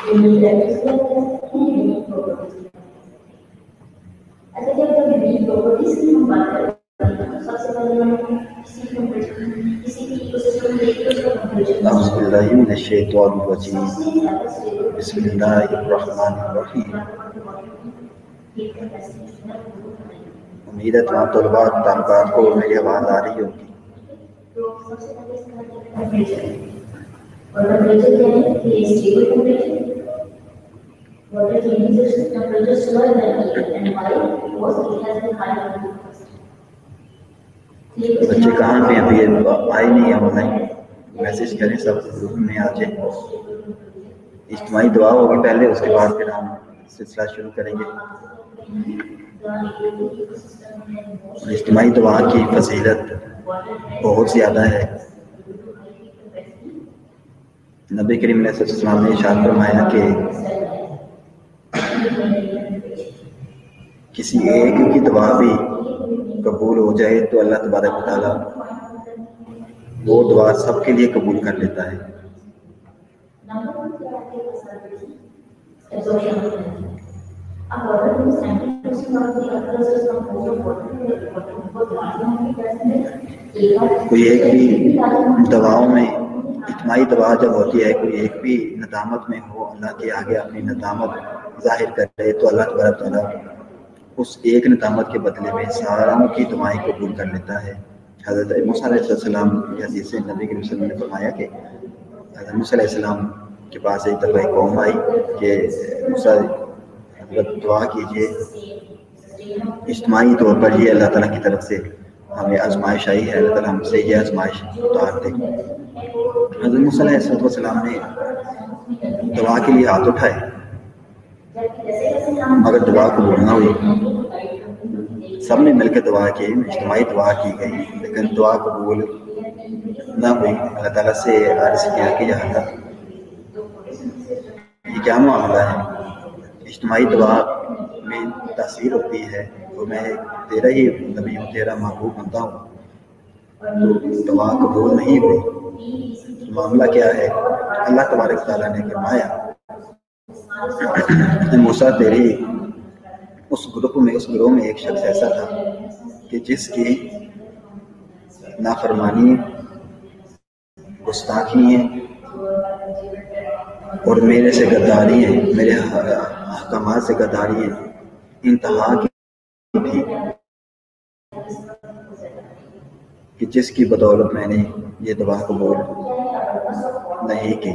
اعوذ باللہ من الشیطان الرجیم بسم اللہ الرحمن الرحیم. امید ہے تمام طلباء طالبات کو میری آواز آ رہی ہوگی. بچے کہاں پہ ابھی آئے نہیں ہیں آن لائن؟ میسج کریں سب گروپ میں آ جائیں. اجتماعی دعا ہوگی پہلے، اس کے بعد پھر ہم سلسلہ شروع کریں گے. اجتماعی دعا کی فضیلت بہت زیادہ ہے. نبی کریم علیہ السلام نے ارشاد فرمایا کہ کسی ایک کی دعا بھی قبول ہو جائے تو اللہ تبارک و تعالیٰ وہ دعا سب کے لیے قبول کر لیتا ہے. کوئی ایک بھی دعاؤں میں اجتماعی دعا جب ہوتی ہے، کوئی ایک بھی ندامت میں ہو، اللہ کے آگے اپنی ندامت ظاہر کرے تو اللہ تبارک و تعالیٰ اس ایک ندامت کے بدلے میں ساروں کی دعائیں قبول کر لیتا ہے. حضرت موسیٰ علیہ السلام کی حدیث سے نبی کریم صلی اللہ علیہ وسلم نے فرمایا کہ حضرت موسیٰ علیہ السلام کے پاس ایک دفعہ ایک قوم آئی کہ موسیٰ حضرت دعا کیجیے، اجتماعی طور پر یہ اللہ تعالیٰ کی طرف سے ہمیں آزمائش آئی ہے، اللہ تعالیٰ ہم سے یہ آزمائش اتار دے. حضرت موسیٰ علیہ السلام نے دعا کے لیے ہاتھ اٹھائے مگر دعا قبول نہ ہوئی. سب نے مل کے دعا کی، اجتماعی دعا کی گئی لیکن دعا قبول نہ ہوئی. اللہ تعالیٰ سے عرض کیا کہ یا اللہ یہ کیا معاملہ ہے؟ اجتماعی دعا میں تاثیر ہوتی ہے تو میں تیرا ہی نبی ہوں، تیرا محبوب بندہ ہوں، تو دعا قبول نہیں ہوئی، معاملہ کیا ہے؟ اللہ تبارک تعالیٰ نے فرمایا موسیٰ تیری اس گروہ میں ایک شخص ایسا تھا کہ جس کی نافرمانی، گستاخی ہے اور میرے سے غداری ہے، میرے احکامات سے غداری ہے، انتہا کی تھی کہ جس کی بدولت میں نے یہ دعا قبول نہیں کی.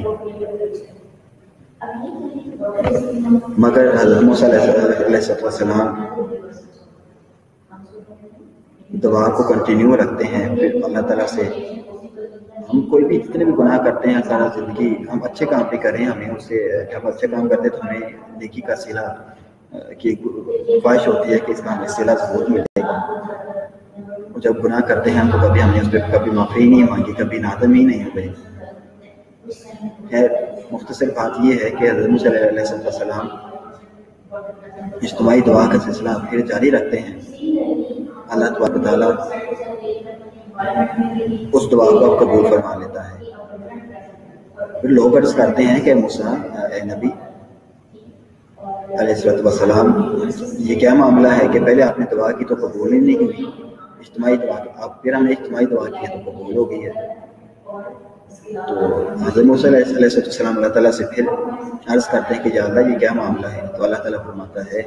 مگر حضرت موسیٰ علیہ السلام دعا کو کنٹینیو رکھتے ہیں. پھر اللہ تعالیٰ سے ہم کوئی بھی جتنے بھی گناہ کرتے ہیں سارا زندگی، ہم اچھے کام بھی کریں، ہمیں اس سے جب اچھے کام کرتے تو ہمیں نیکی کا صلہ کی خواہش ہوتی ہے کہ اس کا ہمیں صلہ ضرور ملے گا. جب گناہ کرتے ہیں تو کبھی ہم نے اس پہ کبھی معافی نہیں مانگی، کبھی نادم ہی نہیں ہوئے. خیر مختصر بات یہ ہے کہ حضرت موسیٰ علیہ السلام اجتماعی دعا کا سلسلہ پھر جاری رکھتے ہیں. اللہ تبارک و تعالیٰ اس دعا کو قبول فرما لیتا ہے. پھر لوگ عرض کرتے ہیں کہ موسیٰ اے نبی علیہ السلام یہ کیا معاملہ ہے کہ پہلے آپ نے دعا کی تو قبول ہی نہیں ہوئی، اجتماعی دعا کی، آپ پھر ہم نے اجتماعی دعا کی ہے تو قبول ہو گئی ہے. تو حضرت موسیٰ علیہ السلام اللہ تعالیٰ سے پھر عرض کرتے ہیں کہ یا اللہ یہ کیا معاملہ ہے؟ تو اللہ تعالیٰ فرماتا ہے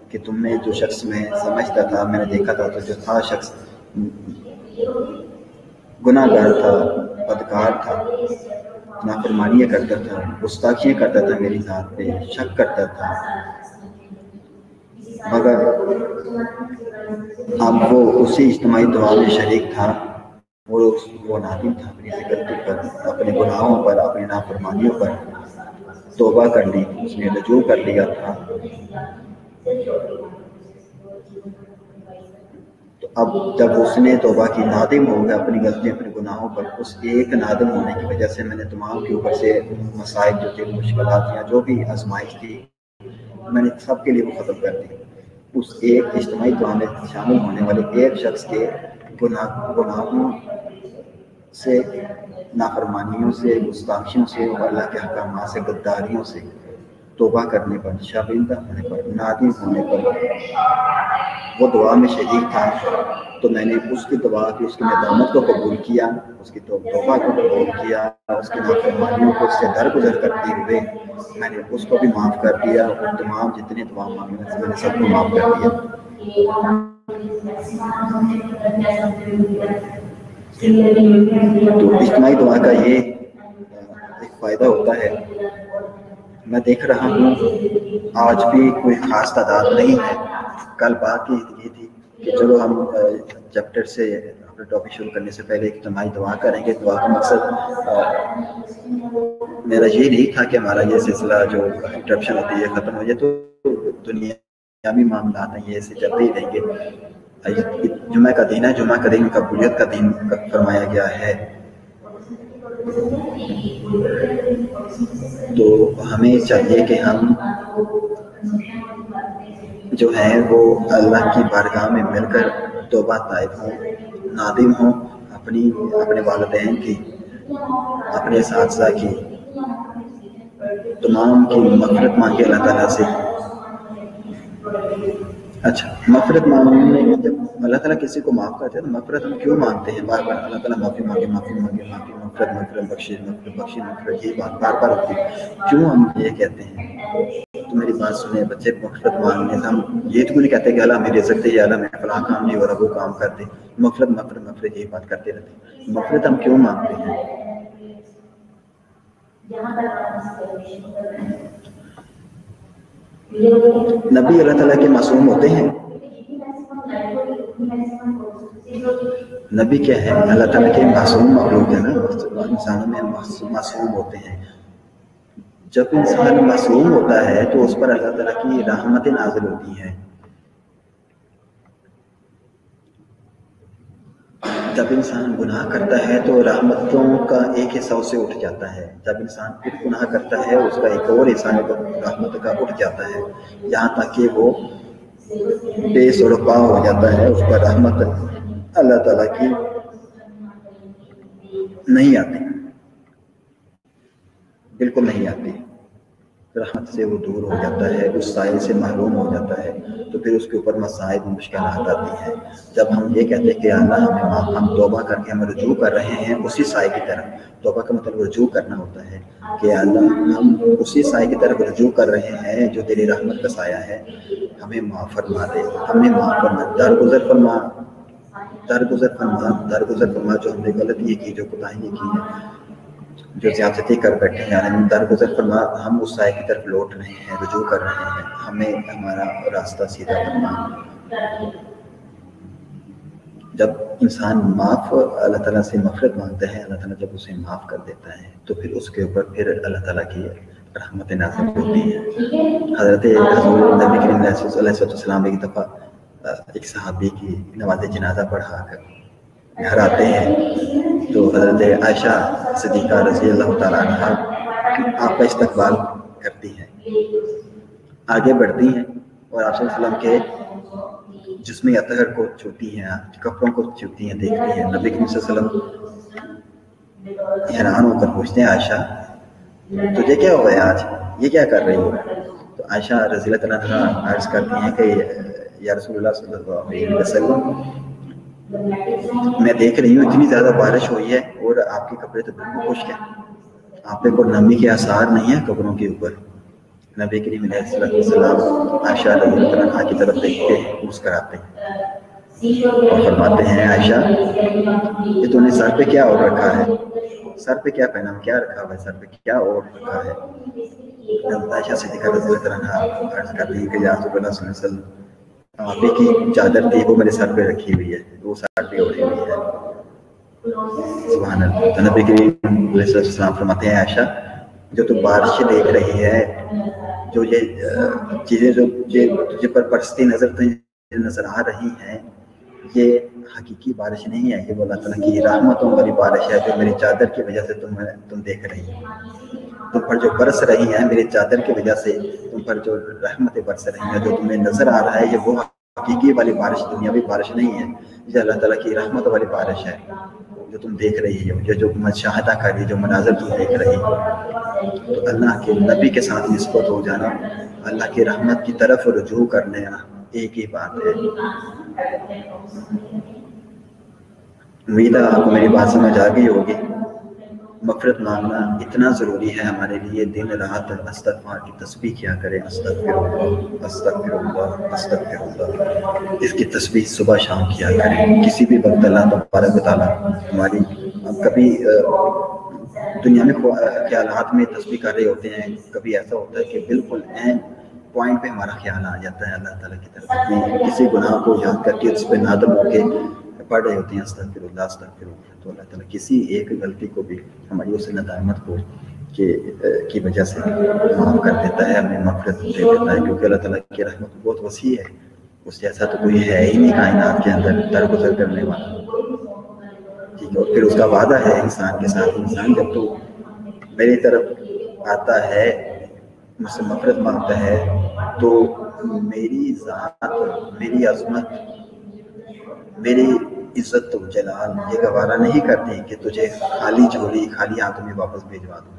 کہ تم نے جو شخص میں سمجھتا تھا، میں نے دیکھا تھا، تو جو تھا شخص گناہ گار تھا، بدکار تھا، نافرمانیاں کرتا تھا، گستاخیاں کرتا تھا، میری ذات پہ شک کرتا تھا، مگر اب وہ اسی اجتماعی دعا میں شریک تھا. وہ نادم تھا اپنی غلطی پر، اپنے گناہوں پر، اپنی نافرمانیوں پر توبہ کر لی، اس نے رجوع کر لیا تھا. تو اب جب اس نے توبہ کی، نادم ہو گیا اپنی غلطی، اپنے گناہوں پر، اس ایک نادم ہونے کی وجہ سے میں نے تمام کے اوپر سے مسائل جو تھے، مشکلات یا جو بھی آزمائش تھی، میں نے سب کے لیے وہ ختم کر دی. اس ایک اجتماعی دعا میں شامل ہونے والے ایک شخص کے گناہوں سے، نافرمانیوں سے، گستاخیوں سے اور اللہ کے احکامات سے، غداریوں سے توبہ کرنے پر، شرمندہ ہونے پر، نادم ہونے پر وہ دعا میں شریک تھا، تو میں نے اس کی دعا کی، اس کی ندامت کو قبول کیا، اس کی توبہ کو قبول کیا، اس کی نافرمانیوں کو اس سے درگزر کرتے ہوئے میں نے اس کو بھی معاف کر دیا، اور تمام جتنے دعا مانگے میں نے سب کو معاف کر دیا۔ تو اجتماعی دعا کا یہ ایک فائدہ ہوتا ہے۔ میں دیکھ رہا ہوں آج بھی کوئی خاص تعداد نہیں ہے۔ کل بات یہ تھی کہ چلو ہم چیپٹر سے اپنے ٹاپک شروع کرنے سے پہلے اجتماعی دعا کریں گے۔ دعا کا مقصد میرا یہ نہیں تھا کہ ہمارا یہ سلسلہ جو انٹرپشن ہوتی ہے ختم ہو جائے، تو دنیاوی معاملات ہیں یہ ایسے چلتے ہی رہیں گے۔ جمعہ کا دن ہے، جمعہ کا دن قبولیت کا دن فرمایا گیا ہے، تو ہمیں چاہیے کہ ہم جو ہیں وہ اللہ کی بارگاہ میں مل کر توبہ طائب ہوں، نادم ہوں، اپنے والدین کی، اپنے اساتذہ کی، تمام کی مغفرت مانگے اللہ تعالیٰ سے۔ اچھا، مغفرت مانگنے میں جب اللہ تعالیٰ کسی کو معاف کرتے ہیں تو مغفرت ہم کیوں مانگتے ہیں؟ بار بار اللہ تعالیٰ معافی مانگے، معافی مانگے، معافی، مغفرت بخشش، مغفرت، یہ بات بار بار ہوتی ہے۔ کیوں ہم یہ کہتے ہیں؟ تو میری بات سنیں بچے، مغفرت مانگنے سے ہم یہ تو نہیں کہتے کہ اللہ میری عزت دے، یا اللہ میں فلاں کام نہیں ہو رہا وہ کام کر دے، مغفرت مغفرت مغفرت یہی بات کرتے رہتے ہیں۔ مغفرت ہم کیوں مانگتے ہیں؟ نبی اللہ تعالیٰ کے معصوم ہوتے ہیں؟ نبی کیا ہے؟ اللہ تعالیٰ کے معصوم مخلوق ہے نا، انسانوں میں معصوم ہوتے ہیں۔ جب انسان معصوم ہوتا ہے تو اس پر اللہ تعالیٰ کی رحمتیں نازل ہوتی ہیں۔ جب انسان گناہ کرتا ہے تو رحمتوں کا ایک حصہ اسے اٹھ جاتا ہے، جب انسان پھر گناہ کرتا ہے اس کا ایک اور حصہ رحمت کا اٹھ جاتا ہے، یہاں تک کہ وہ بے سڑپا ہو جاتا ہے، اس پر رحمت اللہ تعالیٰ کی نہیں آتی، بالکل نہیں آتی، رحمت سے وہ دور ہو جاتا ہے، اس سائے سے محروم ہو جاتا ہے، تو پھر اس کے اوپر مصائب مشکلات آتی ہیں۔ جب ہم یہ کہتے ہیں کہ اللہ ہم توبہ کر کے ہم رجوع کر رہے ہیں اسی سائے کی طرف، توبہ کا مطلب رجوع کرنا ہوتا ہے کہ اللہ ہم اسی سائے کی طرف رجوع کر رہے ہیں جو تیری رحمت کا سایہ ہے، ہمیں معاف فرما دے، ہمیں معاف فرما، درگزر فرما جو ہم نے غلطی کی، جو کوتاہی کی ہے، جو زیادتی کر بیٹھے ہیں، یعنی درگزر فرما، ہم اس سائے کی طرف لوٹ رہے ہیں، رجوع کر رہے ہیں، ہمیں ہمارا راستہ سیدھا فرما۔ جب انسان اللہ تعالیٰ سے مغفرت مانگتا ہے، اللہ تعالیٰ جب اسے معاف کر دیتا ہے تو پھر اس کے اوپر پھر اللہ تعالیٰ کی رحمت نازل ہوتی ہے۔ حضرت نبی کریم علیہ السلام ایک دفعہ ایک صحابی کی نماز جنازہ پڑھا کر گھر آتے ہیں تو حضرت عائشہ صدیقہ رضی اللہ تعالیٰ عنہا آپ کا استقبال کرتی ہیں، آگے بڑھتی ہیں اور آپ صلی اللہ علیہ وسلم کے جسم اطہر کو چھوتی ہیں، کپڑوں کو چھوتی ہیں، دیکھتی ہیں۔ نبی کریم صلی اللہ علیہ وسلم حیران ہو کر پوچھتے ہیں، عائشہ تجھے کیا ہوا ہے آج، یہ کیا کر رہی ہو؟ تو عائشہ رضی اللہ تعالیٰ عنہا عرض کرتی ہیں کہ یا رسول اللہ صلی اللہ علیہ وسلم، میں دیکھ رہی ہوں اتنی زیادہ بارش ہوئی ہے اور آپ کے کپڑے تو بالکل خشک ہیں، آپ پہ کوئی نمی کے آثار نہیں ہیں کپڑوں کے اوپر۔ نبی کریم علیہ السلام عائشہ رضی اللہ عنہا کی طرف دیکھتے ہیں، مسکراتے ہیں اور فرماتے ہیں، عائشہ یہ تو نے سر پہ کیا اوڑھ رکھا ہے، سر پہ کیا پہنا، کیا رکھا ہوا ہے، سر پہ کیا اوڑھ رکھا ہے؟ عائشہ صدیقہ رضی اللہ عنہا عرض کر رہی ہے کہ یا رسول اللہ صلی اللہ علیہ وسلم، آپ کی چادر تھی وہ میرے سر پہ رکھی ہوئی ہے، وہ سر پہ اوڑھی ہوئی ہے۔ سبحان اللہ۔ تو نبی کریم علیہ السلام فرماتے ہیں، عائشہ جو تو بارش دیکھ رہی ہے، جو یہ چیزیں جو تجھے پر برستی نظر آ رہی ہیں، یہ حقیقی بارش نہیں ہے، یہ وہ اللہ تعالیٰ کی رحمتوں والی بارش ہے جو میری چادر کی وجہ سے تم دیکھ رہی ہو، تم پر جو برس رہی ہیں میری چادر کی وجہ سے، تم پر جو رحمتیں برس رہی ہیں، جو تمہیں نظر آ رہا ہے، یہ وہ حقیقی والی بارش، دنیاوی بارش نہیں ہے، یہ اللہ تعالیٰ کی رحمت والی بارش ہے جو تم دیکھ رہی ہو، جو مشاہدہ کر رہی، جو مناظر تم دیکھ رہی ہو، تو اللہ کے نبی کے ساتھ نسبت ہو جانا، اللہ کی رحمت کی طرف رجوع کر لینا، ایک ہی بات ہے۔ امید ہے آپ کو میری بات سمجھ آ گئی ہوگی۔ مغفرت مانگنا اتنا ضروری ہے ہمارے لیے، دن رات استغفار کی تسبیح کیا کریں، استغفر اللہ استغفر اللہ استغفر اللہ، اس کی تسبیح صبح شام کیا کریں، کسی بھی وقت اللہ تبارک و تعالیٰ ہماری کبھی دنیا میں خیالات میں تسبیح کر رہے ہوتے ہیں، کبھی ایسا ہوتا ہے کہ بالکل عین پوائنٹ پہ ہمارا خیال آ جاتا ہے اللہ تعالیٰ کی طرف، کسی گناہ کو یاد کر کے اس پہ نادم ہو کے پڑھ رہے ہوتے ہیں استغفر اللہ استغفر اللہ، تو اللہ تعالیٰ کسی ایک غلطی کو بھی ہماری اس ندامت کو کی وجہ سے معاف کر دیتا ہے، ہمیں مغفرت دے دیتا ہے، کیونکہ اللہ تعالیٰ کی رحمت بہت وسیع ہے، اس جیسا تو کوئی ہے ہی نہیں کائنات کے اندر درگزر کرنے والا، ٹھیک ہے۔ اور پھر اس کا وعدہ ہے انسان کے ساتھ، انسان جب تو میری طرف آتا ہے، مجھ سے مغفرت مانگتا ہے، تو میری ذات، میری عظمت، میری عزت و جلال یہ گوارا نہیں کرتی کہ تجھے خالی جھولی خالی ہاتھوں میں واپس بھیجوا دوں۔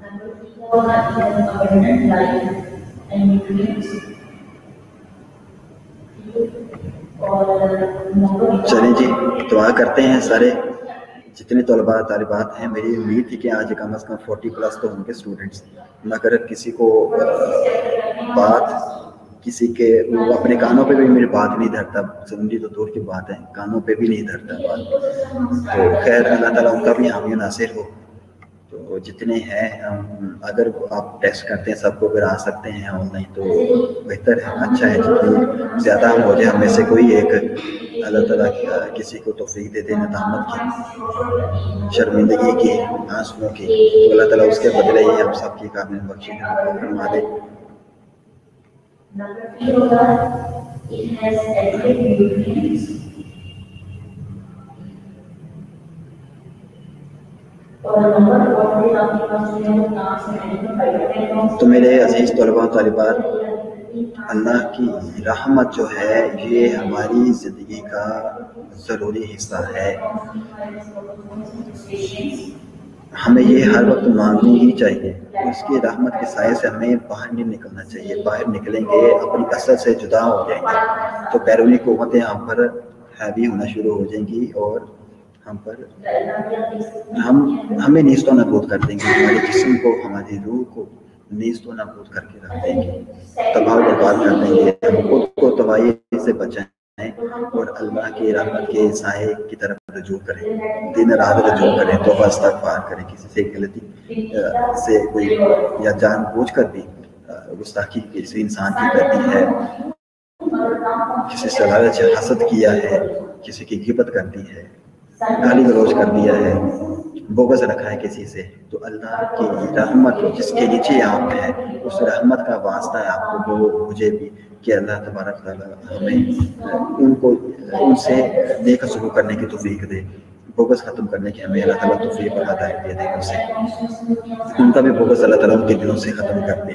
چلیں جی، دعا کرتے ہیں سارے جتنے طلباء طالبات ہیں۔ میری امید تھی کہ آج کم از کم 40+ تو ہوں گے اسٹوڈنٹس، مگر کسی کو بات، کسی کے وہ اپنے کانوں پہ بھی میری بات نہیں دھرتا، سمجھی تو دور کی بات ہے، کانوں پہ بھی نہیں دھرتا بات، تو خیر اللہ تعالیٰ ان کا بھی حامی و ناصر ہو۔ تو جتنے ہیں، اگر آپ ٹیسٹ کرتے ہیں سب کو اگر آ سکتے ہیں آن لائن تو بہتر ہے، اچھا ہے، جتنی زیادہ ہم ہو جائے، ہم میں سے کوئی ایک اللہ تعالیٰ کسی کو توفیق دے دے ندامت کی، شرمندگی کی، آنسوؤں کی، تو اللہ تعالیٰ اس کے بدلے ہی ہم سب کی کامل بخشش فرما دے۔ تو میرے عزیز طلباء و طالبات، اللہ کی رحمت جو ہے یہ ہماری زندگی کا ضروری حصہ ہے، ہمیں یہ ہر وقت مانگنی ہی چاہیے، اس کی رحمت کے سائے سے ہمیں باہر نہیں نکلنا چاہیے۔ باہر نکلیں گے اپنی اصل سے جدا ہو جائیں گے تو بیرونی قوتیں ہم پر حاوی ہونا شروع ہو جائیں گی اور ہمیں نیست و نابود کر دیں گے، ہمارے جسم کو، ہماری روح کو نیست و نابود کر کے رکھ دیں گے، تباہ و برباد کر دیں گے۔ ہم خود کو تباہی سے بچائیں اور اللہ کی رحمت کے سائے کی طرف رجوع کریں، دن رات رجوع کریں، توبہ استغفار کریں، کسی سے غلطی سے کوئی یا جان بوجھ کر بھی گستاخی کسی انسان کی کرتی ہے، کسی سے لالچ حسد کیا ہے، کسی کی غیبت کر دی ہے، گالی گلوچ کر دیا ہے، بغض رکھا ہے کسی سے، تو اللہ کی رحمت جس کے نیچے آپ ہیں، اس رحمت کا واسطہ ہے آپ کو، وہ مجھے بھی، کہ اللہ تبارک تعالیٰ ہمیں ان سے نیک سلوک کرنے کی توفیق دے، بغض ختم کرنے کی ہمیں اللہ تعالیٰ توفیق اور ہدایت دے دے، ان کا بھی بغض اللہ تعالیٰ ان کے دلوں سے ختم کر دے۔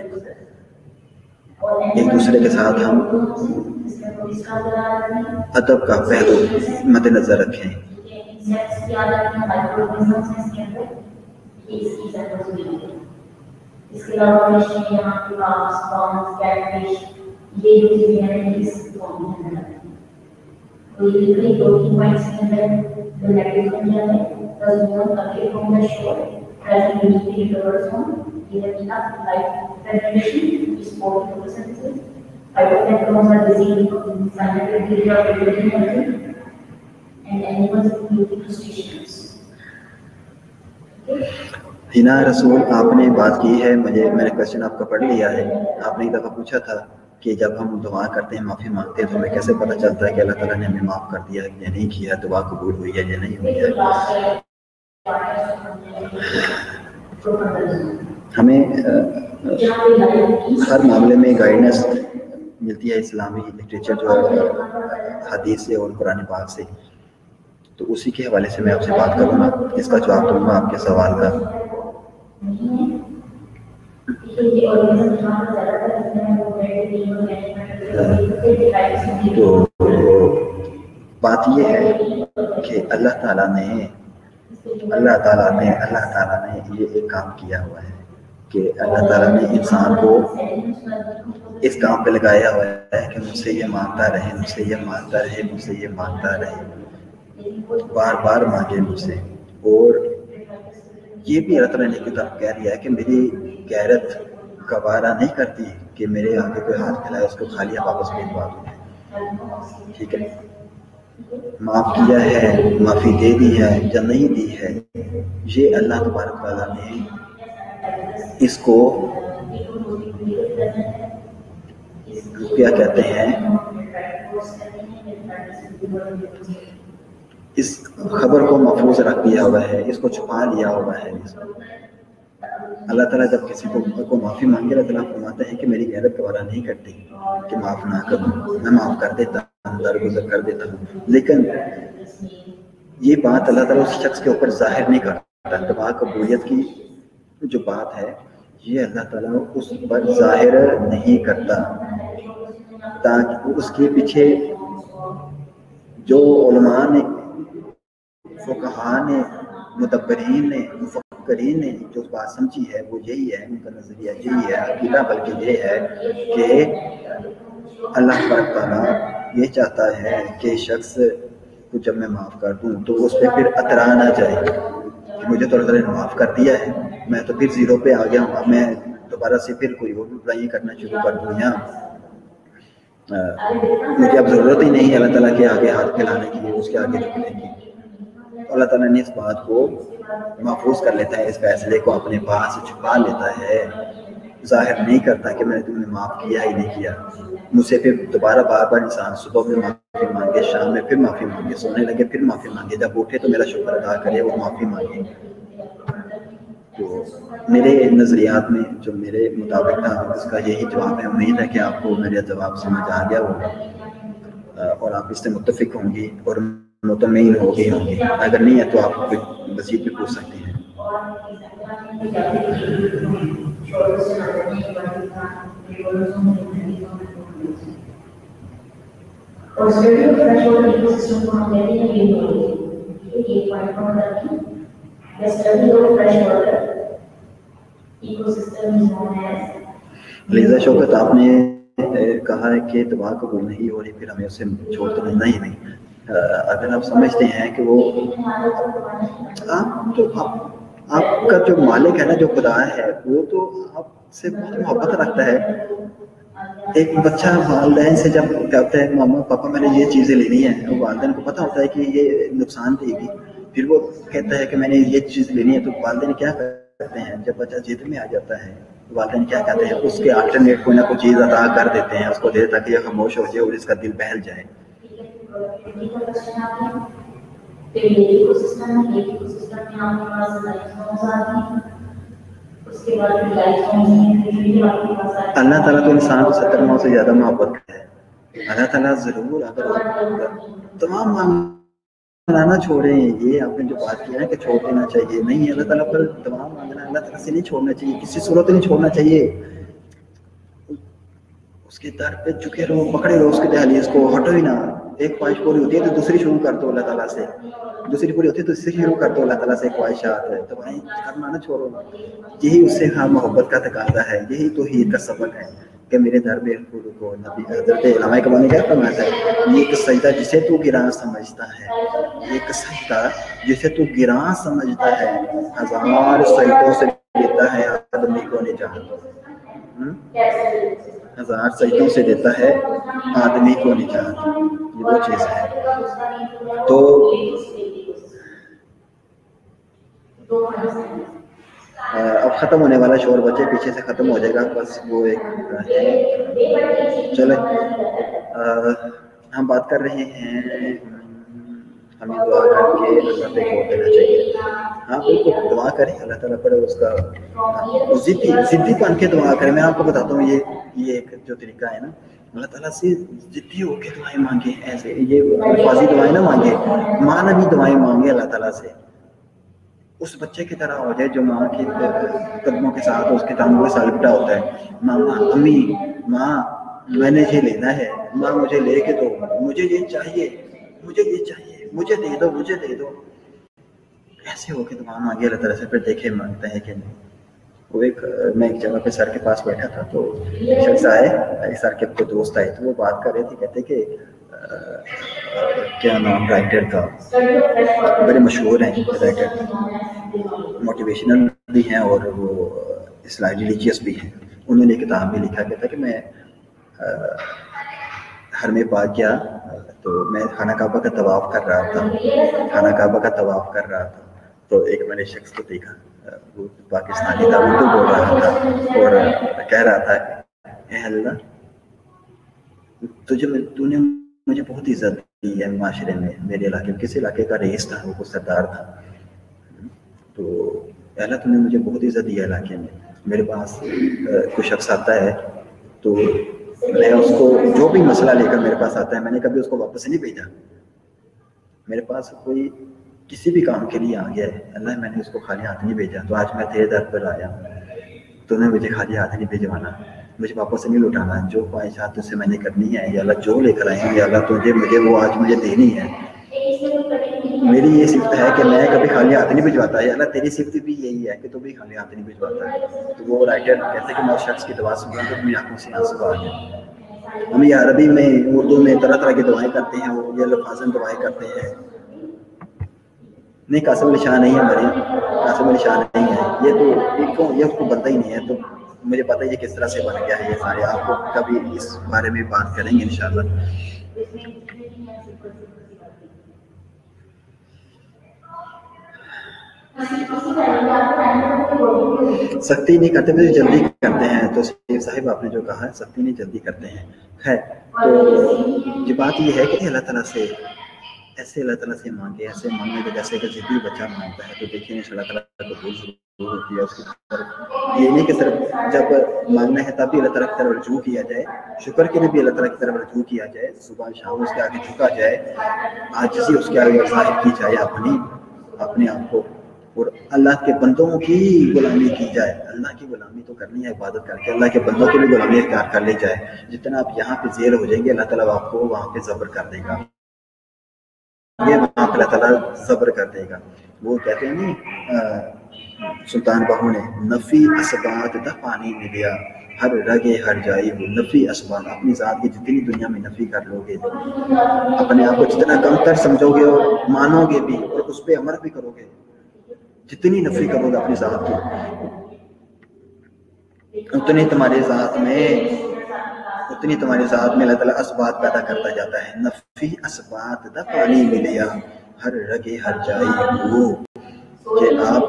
ایک دوسرے کے ساتھ ہم ادب کا پہلو مد نظر رکھیں، اس کے علاوہ یہاں کے پاس یہ ہنا رسول آپ نے بات کی ہے، میں نے کوشچن آپ کا پڑھ لیا ہے۔ آپ نے ایک دفعہ پوچھا تھا کہ جب ہم دعا کرتے ہیں، معافی مانگتے ہیں، تو ہمیں کیسے پتہ چلتا ہے کہ اللہ تعالیٰ نے ہمیں معاف کر دیا ہے یا نہیں کیا، دعا قبول ہوئی ہے یا نہیں ہوئی ہے۔ ہمیں ہر معاملے میں گائیڈنس ملتی ہے اسلامی لٹریچر جو ہے، حدیث سے اور قرآن پاک سے، تو اسی کے حوالے سے میں آپ سے بات کروں گا، اس کا جواب دوں گا آپ کے سوال کا۔ تو بات یہ ہے کہ اللہ تعالیٰ نے اللہ تعالیٰ نے یہ ایک کام کیا ہوا ہے کہ اللہ تعالیٰ نے انسان کو اس کام پہ لگایا ہوا ہے کہ مجھ سے یہ مانگتا رہے، مجھ سے یہ مانگتا رہے، مجھ سے یہ مانگتا رہے، بار بار مانگے مجھ سے۔ اور یہ بھی اللہ تعالیٰ نے کتاب کہہ دیا ہے کہ میری غیرت گوارا نہیں کرتی کہ میرے آگے کوئی ہاتھ پھیلائے اس کو خالی واپس بھیجوا دوں۔ ٹھیک ہے، معاف کیا ہے، معافی دے دی ہے یا نہیں دی ہے، یہ اللہ تبارک تعالیٰ نے اس کو کیا کہتے ہیں، اس خبر کو محفوظ رکھ دیا ہوا ہے، اس کو چھپا لیا ہوا ہے۔ اللہ تعالیٰ جب کسی کو معافی مانگے، اللہ تعالیٰ فرماتا ہے کہ میری غیرت گوارا نہیں کرتی کہ معاف نہ کروں، میں معاف کر دیتا ہوں، درگزر کر دیتا ہوں، لیکن یہ بات اللہ تعالیٰ اس شخص کے اوپر ظاہر نہیں کرتا۔ دعا قبولیت کی جو بات ہے یہ اللہ تعالیٰ اس پر ظاہر نہیں کرتا، تاکہ اس کے پیچھے جو علماء نے، فقہاء نے، مدبرین نے، مفکرین نے جو بات سمجھی ہے وہ یہی ہے، ان کا نظریہ یہی ہے، عقیدہ بلکہ یہ ہے کہ اللہ تعالیٰ یہ چاہتا ہے کہ شخص کو جب میں معاف کر دوں تو اس پہ پھر اطراء نہ جائے کہ مجھے تو اللہ نے معاف کر دیا ہے، میں تو پھر زیرو پہ آ گیا ہوں، اب میں دوبارہ سے پھر کوئی اور برائی کرنا شروع کر دوں، یا مجھے اب ضرورت ہی نہیں ہے اللہ تعالیٰ کے آگے ہاتھ پھیلانے کی، اس کے آگے جھکنے کی۔ اللہ تعالیٰ نے اس بات کو محفوظ کر لیتا ہے، اس فیصلے کو اپنے پاس چھپا لیتا ہے، ظاہر نہیں کرتا کہ میں نے تمہیں معاف کیا ہی نہیں کیا۔ مجھ سے پھر دوبارہ بار بار انسان صبح میں معافی مانگے، شام میں پھر معافی مانگے، سونے لگے پھر معافی مانگے، جب اٹھے تو میرا شکر ادا کرے، وہ معافی مانگے۔ تو میرے نظریات میں جو میرے مطابق تھا اس کا یہی جواب ہے۔ امید ہے کہ آپ کو میرا جواب سمجھ آ گیا ہوگا اور آپ اس سے متفق ہوں گی اور مطمئن ہو گئی ہوں گی، اگر نہیں ہے تو آپ مزید بھی پوچھ سکتے ہیں۔ لیزا شوکت، آپ نے کہا ہے کہ دعا قبول نہیں ہو رہی، پھر ہمیں اسے چھوڑ تو نہیں۔ اگر آپ سمجھتے ہیں کہ وہ آپ کا جو مالک ہے نا، جو خدا ہے، وہ تو آپ سے بہت محبت رکھتا ہے۔ ایک بچہ والدین سے جب کہتا ہے ماما پاپا میں نے یہ چیزیں لینی ہیں، والدین کو پتہ ہوتا ہے کہ یہ نقصان دے گی، پھر وہ کہتا ہے کہ میں نے یہ چیز لینی ہے، تو والدین کیا کرتے ہیں جب بچہ ضد میں آ جاتا ہے، والدین کیا کہتے ہیں، اس کے آلٹرنیٹ کوئی نہ کوئی چیز عطا کر دیتے ہیں اس کو، دے تاکہ یہ خاموش ہو جائے اور اس کا دل بہل جائے۔ اللہ تعالیٰ تو انسان کو 70 ماہ سے زیادہ محبت کرتا ہے۔ اللہ تعالیٰ ضرور اگر تمام مانگنا چھوڑیں، یہ آپ نے جو بات کی ہے کہ چھوڑ دینا چاہیے، نہیں، اللہ تعالیٰ پر تمام مانگنا اللہ تعالیٰ سے نہیں چھوڑنا چاہیے، کسی صورت نہیں چھوڑنا چاہیے۔ اس کے در پہ جھکے رہو، پکڑے رہو اس کے دہلیز کو، ہٹو ہی نہ۔ ایک خواہش پوری ہوتی ہے تو دوسری شروع کر دو اللہ تعالیٰ سے، دوسری پوری ہوتی ہے تو تیسری شروع کر دو اللہ تعالیٰ سے خواہشات ہے، دعائیں کرنا نہ چھوڑو۔ یہی اس سے محبت کا تقاضا ہے، یہی توحید کا سبق ہے کہ میرے در پہ کو نبی حضرت علامہ اقبال نے کیا فرمایا ہے، یہ ایک سجدہ جسے تو گراں سمجھتا ہے، یہ ایک سجدہ جسے تو گراں سمجھتا ہے، ہزار سجدوں سے دیتا ہے آدمی کو نجات، ہزار سجدوں سے دیتا ہے آدمی کو نجات، یہ وہ چیز ہے۔ تو اب ختم ہونے والا شور بچے پیچھے سے ختم ہو جائے گا، بس وہ ایک چلے ہم بات کر رہے ہیں، ہمیں دعا کر کے اللہ پہ چھوڑ دینا چاہیے۔ ہاں بالکل دعا کریں، اللہ تعالیٰ پر اس کا ضدی بن کے دعا کریں۔ میں آپ کو بتاتا ہوں یہ ایک جو طریقہ ہے نا، اللہ تعالیٰ سے ضدی ہو کے دعائیں مانگے، ایسے یہ الفاظی دعائیں نہ مانگے، معنوی دعائیں مانگے اللہ تعالیٰ سے۔ اس بچے کی طرح ہو جائے جو ماں کے قدموں کے ساتھ اس کے ٹانگوں کے ساتھ لپٹا ہوتا ہے، ماما امی ماں میں نے یہ لینا ہے، ماں مجھے لے کے دو، مجھے یہ چاہیے، مجھے یہ چاہیے، مجھے دے دو، مجھے دے دو۔ ایسے ہو کے دعا مانگی اللہ تعالیٰ سے، پھر دیکھے مانگتا ہے کہ نہیں. وہ میں ایک جگہ پہ سر کے پاس بیٹھا تھا، تو شخص آئے، سر کے کوئی دوست آئے، تو وہ بات کر رہے تھے، کہتے کہ کیا نام رائٹر تھا، بڑے مشہور ہیں رائٹر، موٹیویشنل بھی ہیں اور وہ اسلامی ریلیجیس بھی ہیں. انہوں نے کتاب میں لکھا کہتا کہ میں حرم پاک گیا تو میں خانہ کعبہ کا طواف کر رہا تھا، خانہ کعبہ کا طواف کر رہا تھا، تو ایک میں نے شخص کو دیکھا، وہ پاکستانی تھا، اردو بول رہا تھا اور کہہ رہا تھا اے اللہ تو نے مجھے بہت عزت دی ہے معاشرے میں، میرے علاقے میں، کس علاقے کا رئیس تھا، وہ سردار تھا، تو اے اللہ تو نے مجھے بہت عزت دی ہے علاقے میں. میرے پاس کوئی شخص آتا ہے تو میں اس کو جو بھی مسئلہ لے کر میرے پاس آتا ہے، میں نے کبھی اس کو واپس نہیں بھیجا. میرے پاس کوئی کسی بھی کام کے لیے آ گیا ہے، اللہ میں نے اس کو خالی ہاتھ نہیں بھیجا. تو آج میں تیرے در پر آیا، تو نے مجھے خالی ہاتھ نہیں بھیجوانا، مجھے واپس نہیں لوٹانا. جو خواہشات سے میں نے کرنی ہے یا اللہ جو لے کر آئے ہیں یا اللہ تجھے مجھے وہ آج مجھے دینی ہے. میری یہ صفت ہے کہ میں کبھی خالی ہاتھ نہیں بھجواتا. یا اللہ تیری صفت بھی یہی ہے کہ تو بھی خالی ہاتھ نہیں بھجواتا ہے. تو وہ رائٹر کہتے کہ میں اس شخص کی دعا سن رہا ہوں تو میری آنکھوں سے آنسو آ گیا. ہم یہ عربی میں اردو میں طرح طرح کی دعائیں کرتے ہیں، وہ یہ الفاظن دعائیں کرتے ہیں. نہیں، قاسم علی شاہ نہیں ہے ہمارے، قاسم علی شاہ نہیں ہے یہ اس کو بنتا ہی نہیں ہے. تو مجھے پتہ ہے یہ کس طرح سے بن گیا ہے. یہ سارے آپ کو کبھی اس بارے میں بات کریں گے انشاءاللہ. سختی نہیں کرتے بس جلدی کرتے ہیں. تو سیف صاحب آپ نے جو کہا ہے سختی نہیں جلدی کرتے ہیں. ہے تو یہ بات یہ ہے کہ اللہ تعالیٰ سے ایسے اللہ تعالیٰ سے مانگے، ایسے مانگنے کے جیسے کہ ضدی بچہ مانگتا ہے تو دیکھیں ان شاء اللہ تعالیٰ کو بہت ضرور ہوتی ہے اس کی طرف. یہ نہیں کہ صرف جب مانگنا ہے تب بھی اللہ تعالیٰ کی طرف رجوع کیا جائے، شکر کے لیے بھی اللہ تعالیٰ کی طرف رجوع کیا جائے، صبح شام اس کے آگے جھکا جائے، عاجزی اس کے آگے ظاہر کی جائے اپنے آپ کو، اور اللہ کے بندوں کی غلامی کی جائے. اللہ کی غلامی تو کرنی ہے عبادت کر کے، اللہ کے بندوں کی بھی غلامی اختیار کر لی جائے. جتنا آپ یہاں پہ ذیل ہو جائیں گے اللہ تعالیٰ آپ کو وہاں پہ صبر کر دے گا. یہ وہاں پہ اللہ تعالیٰ صبر کر دے گا. وہ کہتے ہیں نہیں سلطان باہو نے نفی اسبات دا پانی ملیا ہر رگے ہر جائی ہو. نفی اسبات اپنی ذات کی جتنی دنیا میں نفی کر لو گے، اپنے آپ کو جتنا کم تر سمجھو گے اور مانو گے بھی اور اس پہ عمل بھی کرو گے، جتنی نفی کرو گے اپنی ذات کی اتنی تمہاری ذات میں اللہ تعالیٰ اسبات پیدا کرتا جاتا ہے. نفی اسبات دا پانی ملیا ہر رگے ہر جائی ہو، کہ آپ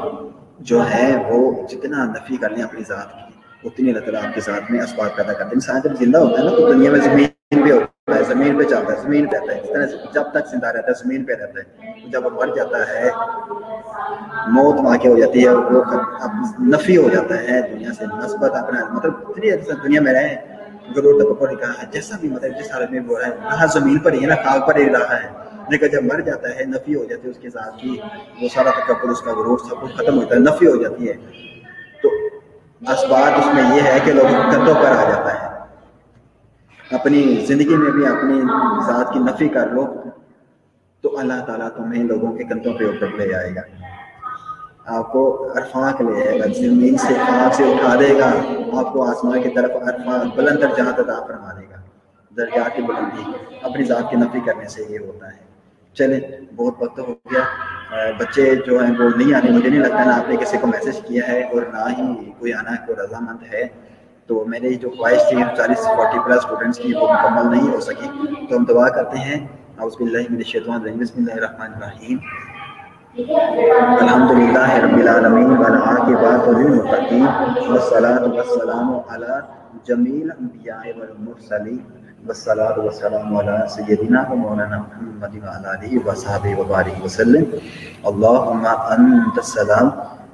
جو ہے وہ جتنا نفی کر لیں اپنی ذات کی اتنی اللہ تعالیٰ آپ کی ذات میں اسبات پیدا کرتے ہیں. انسان جب زندہ ہوتا ہے نا تو دنیا میں زمین پہ ہوتا ہے، زمین پہ چلتا ہے، زمین پہ رہتا ہے. اس طرح جب تک زندہ رہتا ہے زمین پہ رہتا ہے. جب وہ مر جاتا ہے، موت واقع ہو جاتی ہے، وہ نفی ہو جاتا ہے دنیا سے. نسبت اپنا مطلب اتنی دنیا میں رہے غرور تکبر نے کہا جیسا بھی مطلب جس حالت میں وہ ہے کہاں زمین پر ہی ہے نا، خاک پر ہی رہا ہے. لیکن جب مر جاتا ہے نفی ہو جاتی ہے اس کے ذات کی، وہ سارا تکبر اس کا غرور سب کچھ ختم ہوتا ہے، نفی ہو جاتی ہے. تو اسباب اس میں یہ ہے کہ لوگ کندھوں پر آ جاتا ہے. اپنی زندگی میں بھی اپنی ذات کی نفی کر لو تو اللہ تعالیٰ تمہیں لوگوں کے کندھوں پہ اوپر لے آئے گا، آپ کو عرفان کے لے آئے گا، زمین سے خاک سے اٹھا دے گا، آپ کو آسمان کی طرف عرفان بلند درجات عطا فرما دے گا. درجات کی بلندی اپنی ذات کی نفی کرنے سے یہ ہوتا ہے. چلیں بہت وقت ہو گیا. بچے جو ہیں وہ نہیں آنے، مجھے نہیں لگتا نا آپ نے کسی کو میسج کیا ہے اور نہ ہی کوئی آنا کوئی رضامند ہے. تو میری جو خواہش تھی 40-40 پلس اسٹوڈنٹس کی وہ مکمل نہیں ہو سکی. تو ہم دعا کرتے ہیں اعوذ باللہ من الشیطان الرجیم بسم اللہ الرحمن الرحیم الحمدللہ رب العالمین والعاقبۃ للمتقین والصلاۃ والسلام علی جمیع الانبیاء والمرسلین والصلاۃ والسلام علی سیدنا و مولانا محمد وعلی آلہ وصحبہ وبارک وسلم. اللہم انت السلام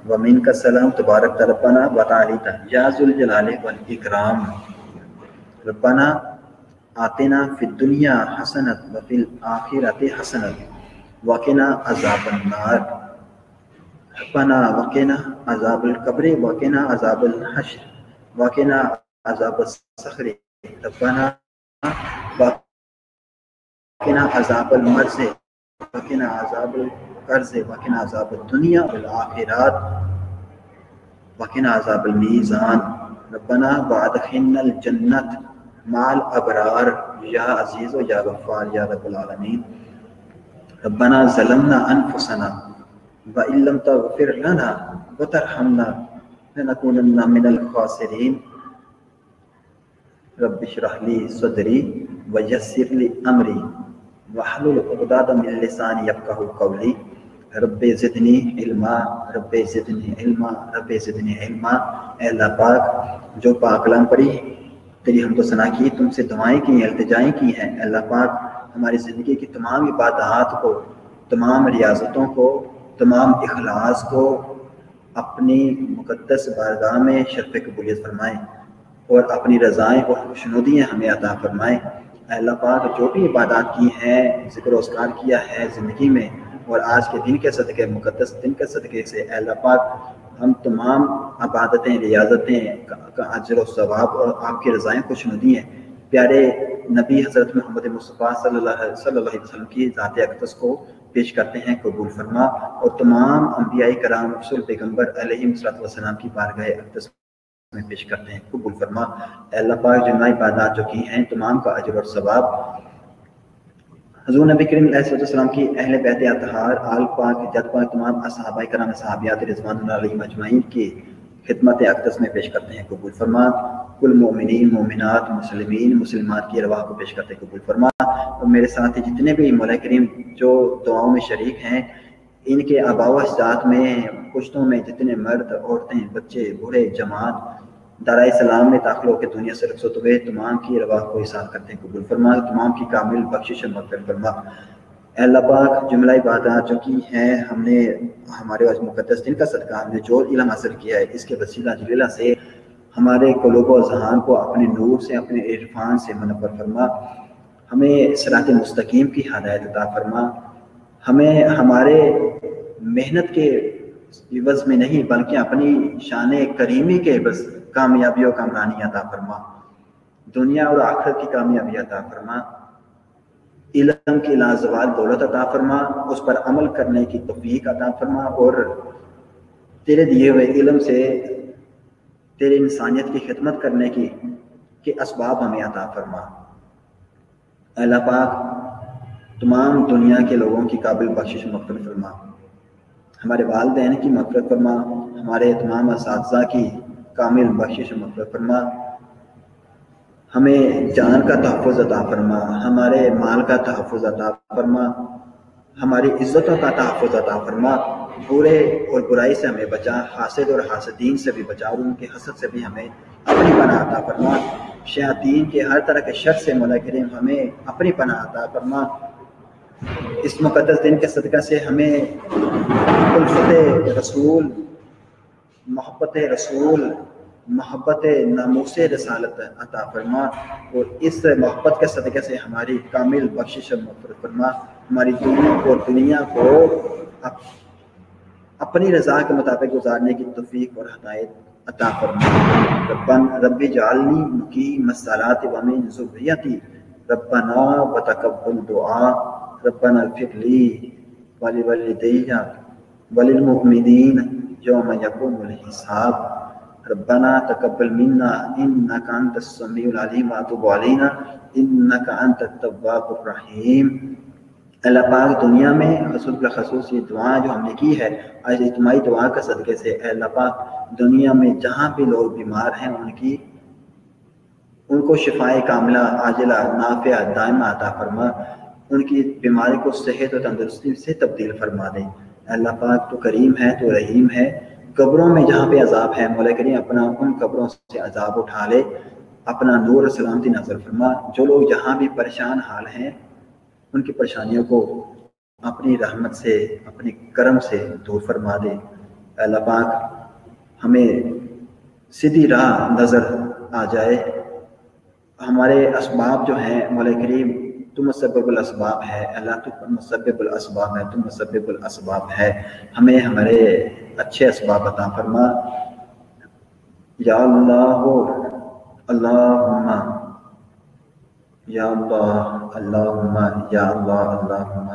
ومنک السلام تبارک ربنا وتعالیت یا ذو الجلال والاکرام. ربنا آتنا فی الدنیا حسنۃ وفی الآخرۃ حسنۃ وقنا عذاب النار. ربنا وقنا عذاب القبر وقنا عذاب الحشر وقنا عذاب الصخر. ربنا وقنا عذاب المرض وقنا عذاب القرض وقنا عذاب الدنیا والآخرات وقنا عذاب المیزان ربنا وادخلنا الجنت مع الابرار یا عزیز و یا غفار یا رب العالمین ربنا ظلمنا انفسنا وان لم تغفر لنا وترحمنا لنكونن من الخاسرین رب اشرح لي صدری ويسر لي امری واحلل عقدۃ من لسانی یفقهوا قولی رب زدنی علما رب زدنی علما رب زدنی علما۔ اے اللہ پاک جو پاک کلام پڑھی تیری حمد و ثنا کی، تم سے دعائیں کی ہیں، التجائیں کی ہیں، اے اللہ پاک ہماری زندگی کی تمام عبادات کو، تمام ریاضتوں کو، تمام اخلاص کو اپنی مقدس بارگاہ میں شرف قبولیت فرمائیں اور اپنی رضائیں اور خوشنودیاں ہمیں عطا فرمائیں۔ اے اللہ پاک جو بھی عبادات کی ہیں، ذکر و اذکار کیا ہے زندگی میں، اور آج کے دن کے صدقے، مقدس دن کے صدقے سے اے اللہ پاک ہم تمام عبادتیں، ریاضتیں کا اجر و ثواب اور آپ کی رضائیں خوشنودی ہیں پیارے نبی حضرت محمد مصطفیٰ صلی اللہ علیہ وسلم کی ذات اقدس کو پیش کرتے ہیں، قبول فرما، اور تمام انبیاء کرام، رسول، پیغمبر علیہ السلام کی بارگاہ اقدس میں پیش کرتے ہیں، قبول فرما۔ اے اللہ پاک جمعہ عبادات جو کی ہیں تمام کا اجر اور ثواب حضور نبی کریم علیہ السلام کی اہل بیت اطہار، آل پاک، جد پاک، تمام صحابہ کرام، صحابیات رضوان اللہ علیہم اجمعین کی خدمت اقدس میں پیش کرتے ہیں، قبول فرما۔ کل مومنین، مومنات، مسلمین، مسلمات کی ارواح کو پیش کرتے ہیں، قبول فرما۔ اور میرے ساتھی جتنے بھی مولا کریم جو دعاؤں میں شریک ہیں، ان کے آباء و اجداد میں، پشتوں میں جتنے مرد، عورتیں، بچے، بوڑھے، جماعت دارائے سلام میں داخل ہو کے دنیا سے رخصت ہوئے، تمام کی ارواح کو احسان کرتے ہیں، قبول فرما، تمام کی کامل بخشش اور مغفرت فرما۔ اے اللہ پاک جملہ عبادات جو کی ہیں ہم نے، ہمارے آج مقدس دن کا صدقہ، ہم نے جو علم حاصل کیا ہے، اس کے وسیلہ جلیلہ سے ہمارے قلوب و اذہان کو اپنے نور سے، اپنے عرفان سے منور فرما، ہمیں صراط مستقیم کی ہدایت عطا فرما، ہمیں ہمارے محنت کے عوض میں نہیں بلکہ اپنی شان کریمی کے عوض کامیابی و کامرانی عطا فرما، دنیا اور آخرت کی کامیابی عطا فرما، علم کی لازوال دولت عطا فرما، اس پر عمل کرنے کی توفیق عطا فرما، اور تیرے دیے ہوئے علم سے تیرے انسانیت کی خدمت کرنے کے اسباب ہمیں عطا فرما۔ اے اللہ پاک تمام دنیا کے لوگوں کی قابل بخشش و مغفرت فرما، ہمارے والدین کی مغفرت فرما، ہمارے تمام اساتذہ کی کامل بخشش و مغفرت فرما، ہمیں جان کا تحفظ عطا فرما، ہمارے مال کا تحفظ عطا فرما، ہماری عزتوں کا تحفظ عطا فرما، برے اور برائی سے ہمیں بچا، حاسد اور حاسدین سے بھی بچا، اور ان کے حسد سے بھی ہمیں اپنی پناہ عطا فرما، شیاطین کے ہر طرح کے شر سے مولا کریم ہمیں اپنی پناہ عطا فرما۔ اس مقدس دن کے صدقہ سے ہمیں الفت رسول، محبت رسول، محبت ناموس رسالت عطا فرما، اور اس محبت کے صدقے سے ہماری کامل بخشش اور مغفرت فرما، ہماری دنیا کو اپنی رضا کے مطابق گزارنے کی توفیق اور ہدایت عطا فرما۔ رب اجعلنی مقیم الصلاۃ ومن ذریتی ربنا وتقبل دعاء ربنا اغفر لی ولوالدی وللمؤمنین یوم یقوم الحساب ربنا تقبل منا انک انت السمیع العلیم وتب علینا انک انت التواب الرحیم۔ اللہ پاک دنیا میں خصوص یہ دعا جو ہم نے کی ہے آج اجتماعی دعا کا صدقے سے، اے اللہ پاک دنیا میں جہاں بھی لوگ بیمار ہیں ان کو شفائے کاملہ عاجلہ نافعہ دائمہ عطا فرما، ان کی بیماری کو صحت و تندرستی سے تبدیل فرما دے۔ اے اللہ پاک تو کریم ہے، تو رحیم ہے، قبروں میں جہاں پہ عذاب ہے مولا کریم اپنا ان قبروں سے عذاب اٹھا لے، اپنا نور و سلامتی نازل فرما، جو لوگ جہاں بھی پریشان حال ہیں ان کی پریشانیوں کو اپنی رحمت سے، اپنی کرم سے دور فرما دے۔ اے اللہ پاک ہمیں سیدھی راہ نظر آ جائے، ہمارے اسباب جو ہیں مولا کریم تم مسبب الاسباب ہے، اللہ تو مسبب الاسباب ہے، تم مسبب الاسباب ہے، ہمیں ہمارے اچھے اسباب عطا فرما۔ یا اللہ اللہم، یا اللہ اللہم، یا اللہ اللہم،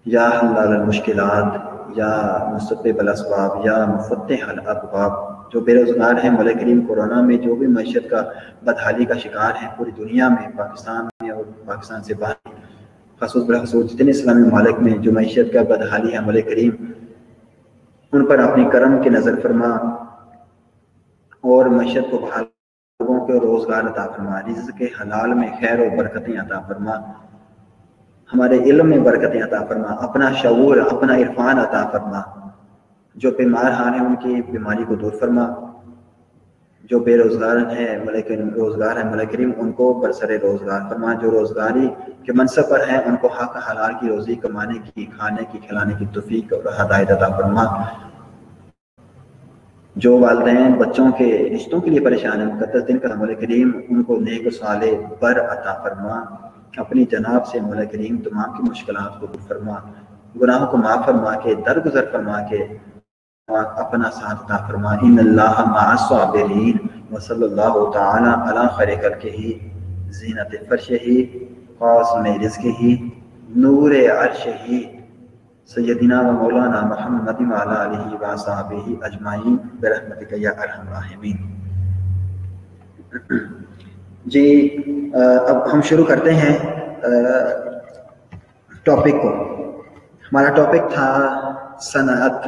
یا حلال المشکلات، یا مسبب الاسباب، یا مفتح الابواب. جو بے روزگار ہیں مولا کریم کورونا میں جو بھی معیشت کا بدحالی کا شکار ہیں پوری دنیا میں، پاکستان میں اور پاکستان سے باہر، خصوص بالخصوص جتنے اسلامی ممالک میں جو معیشت کا بدحالی ہے، مولا کریم ان پر اپنی کرم کی نظر فرما اور معیشت کو بحال، لوگوں کو روزگار عطا فرما، رزق کے حلال میں خیر و برکتیں عطا فرما، ہمارے علم میں برکتیں عطا فرما، اپنا شعور اپنا عرفان عطا فرما. جو بیمار ہیں ان کی بیماری کو دور فرما، جو بے روزگار ہیں مولا کریم ان کو برسر روزگار فرما، جو روزگاری کے منصب پر ہیں ان کو حق حلال کی روزی کمانے کی، کھانے کی، کھلانے کی توفیق اور ہدایت عطا فرما. جو والدین بچوں کے رشتوں کے لیے پریشان ہیں مقدس دن کا مولا کریم ان کو نیک و صالح بر عطا فرما. اپنی جناب سے مولا کریم تمام کی مشکلات کو دور فرما، گناہوں کو معاف فرما کے درگزر فرما کے اپنا ساتھ عطا فرما. ان اللہ مع الصابرین وصلی اللہ تعالی علی خیر خلقہ زینت فرشہ قاسم رزقہ نور عرشہ سیدنا و مولانا محمد وعلی آلہ و صحابہ اجمعین برحمتک یا ارحم الراحمین. جی اب ہم شروع کرتے ہیں ٹاپک کو. ہمارا ٹاپک تھا صنعت.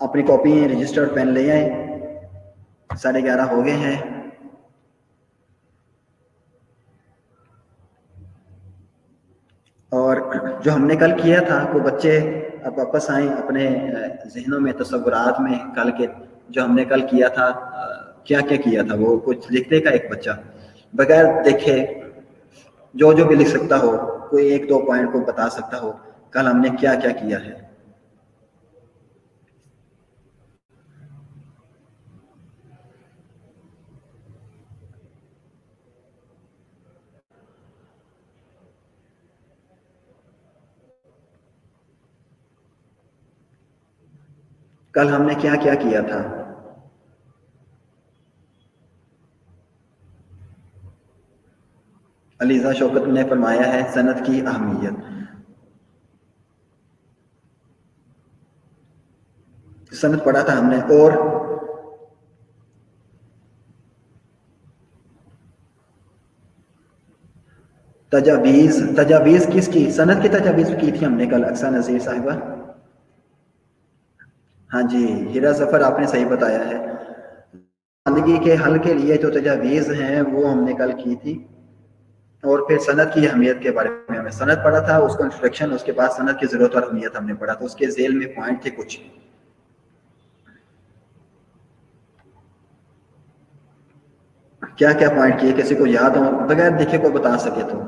اپنی کاپی رجسٹرڈ پین لے آئیں، 11:30 ہو گئے ہیں. اور جو ہم نے کل کیا تھا وہ بچے اب واپس آئیں اپنے ذہنوں میں، تصورات میں. کل کے جو ہم نے کل کیا تھا کیا کیا کیا تھا وہ کچھ لکھنے کا ایک بچہ بغیر دیکھے جو بھی لکھ سکتا ہو، کوئی 1-2 پوائنٹ کو بتا سکتا ہو کل ہم نے کیا کیا کیا ہے. کل ہم نے کیا کیا کیا تھا. علیزہ شوکت نے فرمایا ہے صنعت کی اہمیت. صنعت پڑھا تھا ہم نے. اور تجاویز کس کی؟ صنعت کی تجاویز کی تھی ہم نے کل اقصی نذیر صاحبہ. ہاں جی ہیرا ظفر آپ نے صحیح بتایا ہے. زندگی کے حل کے لیے جو تجاویز ہیں وہ ہم نے کل کی تھی. اور پھر صنعت کی اہمیت کے بارے میں ہمیں صنعت پڑھا تھا، اس کا انٹروڈکشن، اس کے بعد صنعت کی ضرورت اور اہمیت ہم نے پڑھا تھا. اس کے ذیل میں پوائنٹ تھے کچھ. کیا کیا پوائنٹ کیے کسی کو یاد ہو بغیر دیکھے کوئی بتا سکے تو.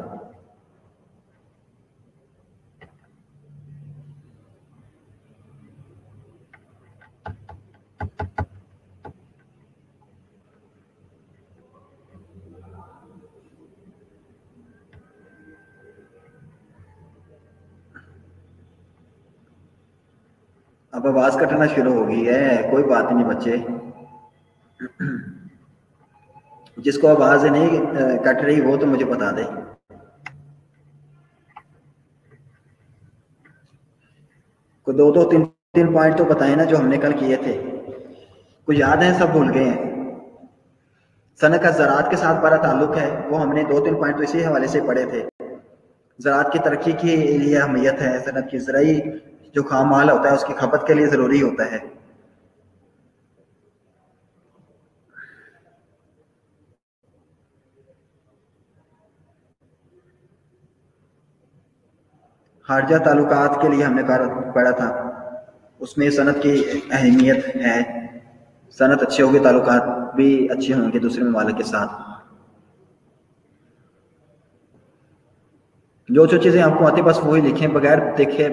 اب آواز کٹنا شروع ہو گئی ہے، کوئی بات نہیں بچے، جس کو آواز نہیں کٹ رہی وہ تو مجھے بتا دے. کوئی 2-3 پوائنٹ تو بتائیں نا جو ہم نے کل کیے تھے. کوئی یاد ہے؟ سب بھول گئے ہیں. صنعت کا زراعت کے ساتھ بڑا تعلق ہے، وہ ہم نے 2-3 پوائنٹ تو اسی حوالے سے پڑھے تھے. زراعت کی ترقی کے لیے اہمیت ہے، صنعت کی زرعی جو خام مال ہوتا ہے اس کی کھپت کے لیے ضروری ہوتا ہے. خارجہ تعلقات کے لیے ہم نے پڑھا تھا، اس میں صنعت کی اہمیت ہے. صنعت اچھی ہوگی تعلقات بھی اچھے ہوں گے دوسرے ممالک کے ساتھ. جو چیزیں آپ کو آتی بس وہی لکھیں بغیر دیکھے،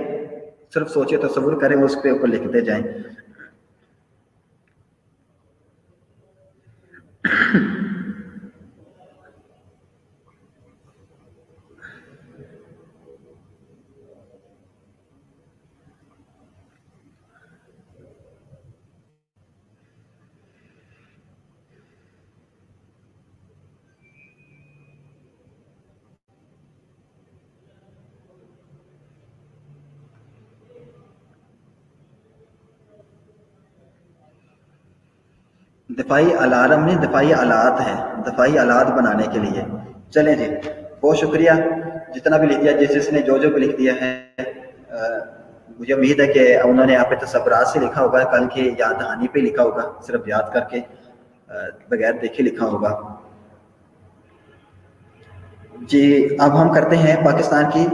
صرف سوچے تصور کریں اس پہ اوپر لکھتے جائیں. دفاعی الارم نہیں، دفاعی آلات ہیں، دفاعی آلات بنانے کے لیے۔ چلیں جی، بہت شکریہ جتنا بھی لکھ دیا، جس نے جو بھی لکھ دیا ہے۔ مجھے امید ہے کہ انہوں نے آپ پہ تصورات سے لکھا ہوگا، کل کے یاد دہانی پہ لکھا ہوگا، صرف یاد کر کے بغیر دیکھے لکھا ہوگا۔ جی اب ہم کرتے ہیں پاکستان کی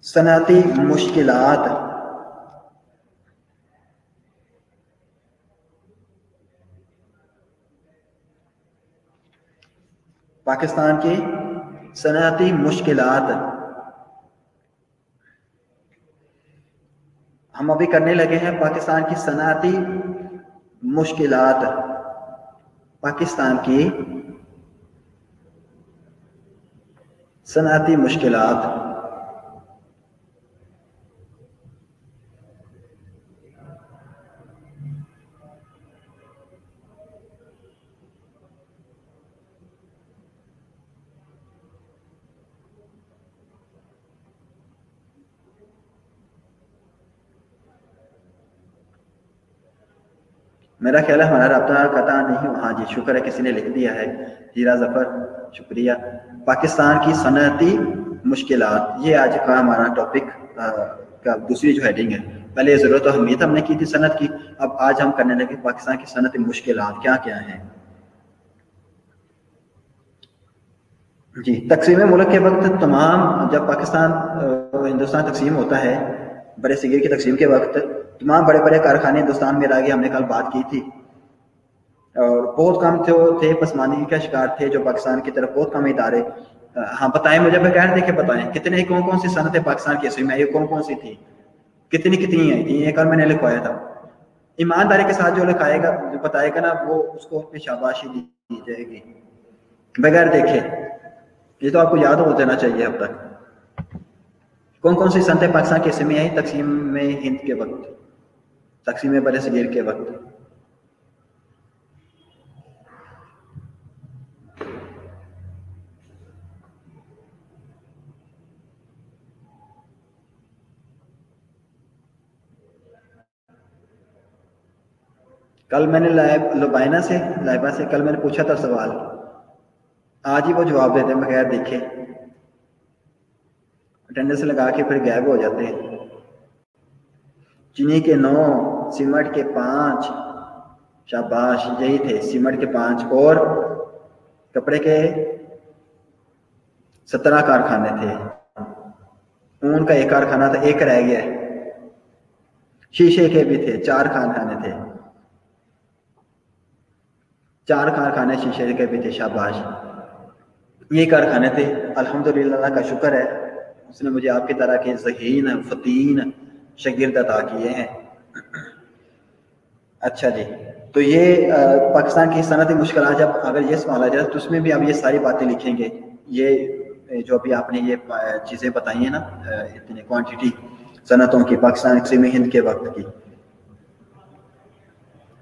صنعتی مشکلات۔ پاکستان کی صنعتی مشکلات ہم ابھی کرنے لگے ہیں۔ پاکستان کی صنعتی مشکلات، پاکستان کی صنعتی مشکلات۔ میرا خیال ہے ہمارا رابطہ قطع نہیں ہوا۔ ہاں جی شکر ہے، کسی نے لکھ دیا ہے، ہیرا ظفر، شکریہ۔ پاکستان کی صنعتی مشکلات، یہ آج کا ہمارا ٹاپک کا دوسری جو ہیڈنگ ہے۔ پہلے ضرورت و اہمیت ہم نے کی تھی صنعت کی، اب آج ہم کرنے لگے پاکستان کی صنعتی مشکلات کیا کیا ہیں۔ جی تقسیم ملک کے وقت تمام، جب پاکستان ہندوستان تقسیم ہوتا ہے، بڑے صغیر کی تقسیم کے وقت تمام بڑے بڑے کارخانے ہندوستان میں آگے، ہم نے کل بات کی تھی، اور بہت کم تھے پسماندگی کا شکار تھے جو پاکستان کی طرف، بہت کم ادارے۔ ہاں بتائیں مجھے، بغیر دیکھے بتائیں کتنے کون سی صنعتیں پاکستان کی حصے میں یہ کون سی تھی، کتنی ہیں یہ کل میں نے لکھوایا تھا۔ ایمانداری کے ساتھ جو لکھائے گا، جو بتائے گا نا، وہ اس کو شاباشی دی جائے گی بغیر دیکھے۔ یہ تو آپ کو یاد ہو جانا چاہیے اب تک کون سی صنعتیں پاکستان کے حصے میں آئی تقسیم میں ہند کے وقت، تقسیم بر صغیر کے وقت۔ کل میں نے لائبہ سے کل میں نے پوچھا تھا سوال، آج ہی وہ جواب دیتے ہیں بغیر دیکھے، اٹینڈنس لگا کے پھر غائب ہو جاتے ہیں۔ چینی کے 9، سیمنٹ کے 5، شاباش یہی تھے، سیمنٹ کے 5، اور کپڑے کے 17 کارخانے تھے، اون کا 1 کارخانہ تھا، 1 رہ گیا ہے۔ شیشے کے بھی تھے، 4 کارخانے تھے، 4 کارخانے شیشے کے بھی تھے، شاباش یہ کارخانے تھے۔ الحمدللہ اللہ کا شکر ہے، اس نے مجھے آپ کی طرح کے ذہین فتین شاگرد عطا کیے ہیں۔ اچھا جی، تو یہ پاکستان کی صنعتی مشکلات، جب اگر یہ سوال آ جائے تو اس میں بھی آپ یہ ساری باتیں لکھیں گے، یہ جو ابھی آپ نے یہ چیزیں بتائی ہیں نا، اتنی کوانٹٹی صنعتوں کی پاکستان تقسیم ہند کے وقت کی،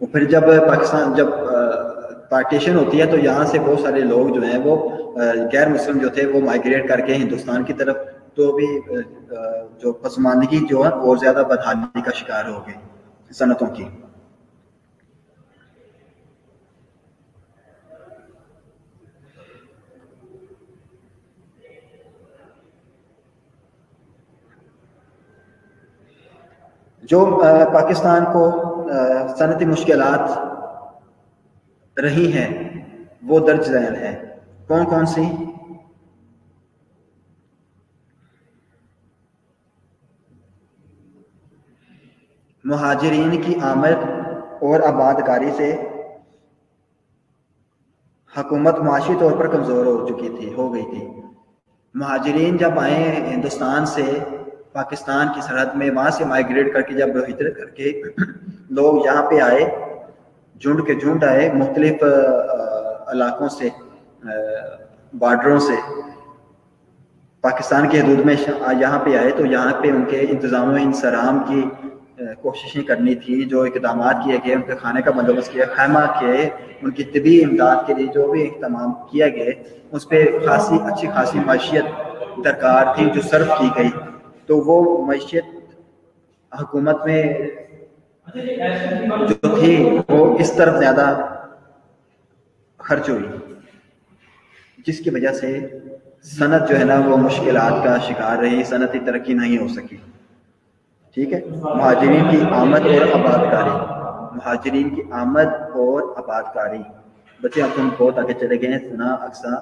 پھر جب پاکستان جب پارٹیشن ہوتی ہے تو یہاں سے بہت سارے لوگ جو ہیں وہ غیر مسلم جو تھے وہ مائگریٹ کر کے ہندوستان کی طرف، تو بھی جو پسماندگی جو ہے اور زیادہ بدحالی کا شکار ہو گئے صنعتوں کی۔ جو پاکستان کو صنعتی مشکلات رہی ہیں وہ درج ذیل ہے، کون سی؟ مہاجرین کی آمد اور آبادکاری سے حکومت معاشی طور پر کمزور ہو گئی تھی۔ مہاجرین جب آئے ہندوستان سے پاکستان کی سرحد میں، وہاں سے مائگریٹ کر کے جب ہجرت کر کے لوگ یہاں پہ آئے، جھنڈ کے جھنڈ آئے مختلف علاقوں سے، بارڈروں سے پاکستان کی حدود میں یہاں پہ آئے، تو یہاں پہ ان کے انتظام و انصرام کی کوششیں کرنی تھی، جو اقدامات کیے گئے، ان کے کھانے کا بندوبست کیا، خیمہ کے ان کی طبی امداد کے لیے جو بھی اہتمام کیا گئے، اس پہ اچھی خاصی معیشت درکار تھی جو صرف کی گئی، تو وہ معیشت حکومت میں جو تھی وہ اس طرف زیادہ خرچ ہوئی، جس کی وجہ سے صنعت جو ہے نا وہ مشکلات کا شکار رہی، صنعتی ترقی نہیں ہو سکی. ٹھیک ہے. مہاجرین کی آمد اور آباد کاری، مہاجرین کی آمد اور آباد کاری. بچے اب ہم بہت آگے چلے گئے ہیں، سنا اقصا،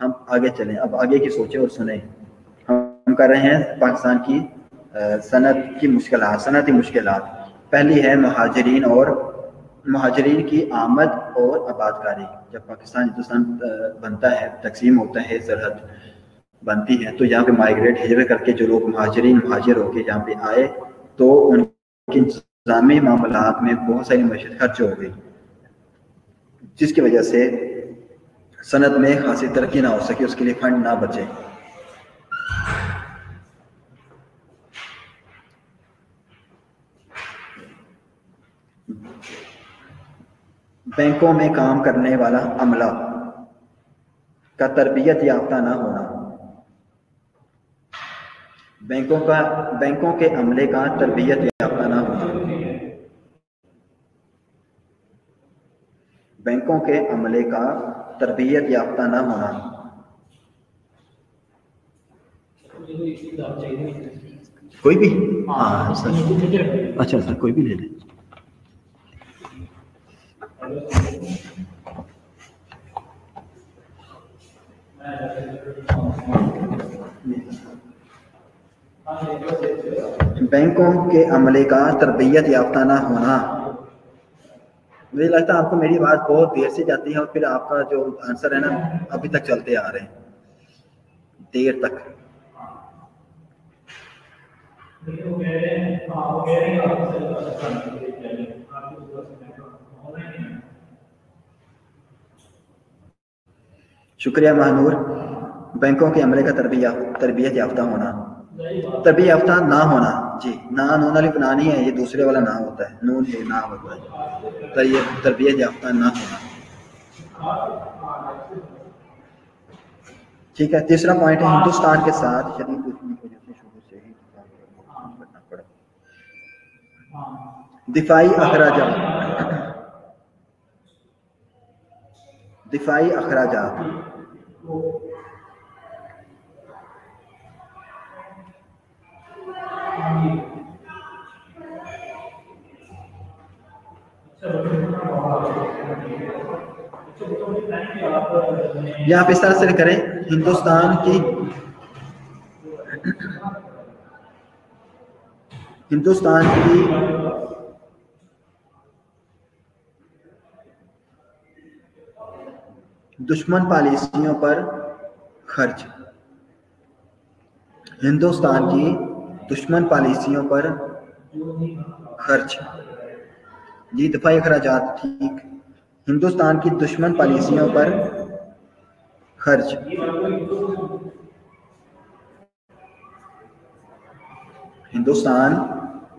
ہم آگے چلیں، اب آگے کی سوچیں اور سنیں. ہم کر رہے ہیں پاکستان کی صنعتی مشکلات. پہلی ہے مہاجرین کی آمد اور آباد کاری. جب پاکستان ہندوستان بنتا ہے، تقسیم ہوتا ہے، سرحد بنتی ہے، تو یہاں پہ مائیگریٹ ہجرت کر کے جو لوگ مہاجر ہو کے یہاں پہ آئے، تو ان کے انتظامی معاملات میں بہت ساری معیشت خرچ ہو گئی، جس کی وجہ سے صنعت میں خاصی ترقی نہ ہو سکی، اس کے لیے فنڈ نہ بچے. بینکوں میں کام کرنے والا عملہ کا تربیت یافتہ نہ ہونا. بینکوں کے عملے کا تربیت یافتہ نہ ہونا. بینکوں کے عملے کا تربیت یافتہ نہ ہونا. کوئی بھی؟ ہاں سر. اچھا سر، کوئی بھی لے لیں. بینکوں کے عملے کا تربیت یافتہ نہ ہونا. مجھے لگتا ہے آپ کو میری بات بہت دیر سے جاتی ہے، اور پھر آپ کا جو آنسر ہے نا ابھی تک چلتے آ رہے ہیں دیر تک. شکریہ مہنور. بینکوں کے عملے کا تربیت یافتہ ہونا، تربیت یافتہ نہ ہونا. جی، نون الف نہ نہیں ہے، یہ دوسرے والا نہ ہوتا ہے، نون یہ نہ ہوتا ہے. تربیت یافتہ نہ ہونا. ٹھیک ہے. تیسرا پوائنٹ ہے ہندوستان کے ساتھ شدید دشمنی کی وجہ سے شروع سے ہی کرنا پڑا. دفاعی اخراجات. یہاں پہ اس طرح سے کریں، ہندوستان کی دشمن پالیسیوں پر خرچ. ہندوستان کی دشمن پالیسیوں پر خرچ. جی، دفاعی اخراجات ٹھیک. ہندوستان کی دشمن پالیسیوں پر خرچ. ہندوستان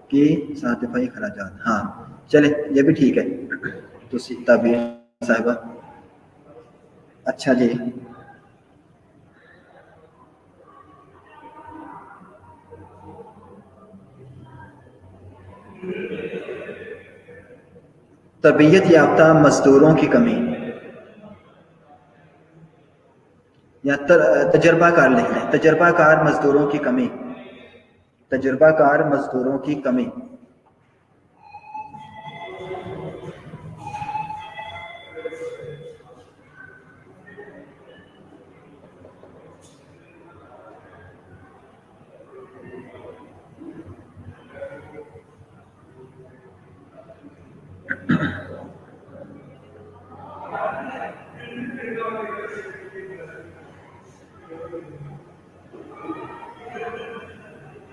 کے ساتھ دفاعی اخراجات. ہاں چلے، یہ بھی ٹھیک ہے. تو تعبیر صاحبہ. اچھا جی. تربیت یافتہ مزدوروں کی کمی، یا تجربہ کار لکھ لیں. تجربہ کار مزدوروں کی کمی. تجربہ کار مزدوروں کی کمی.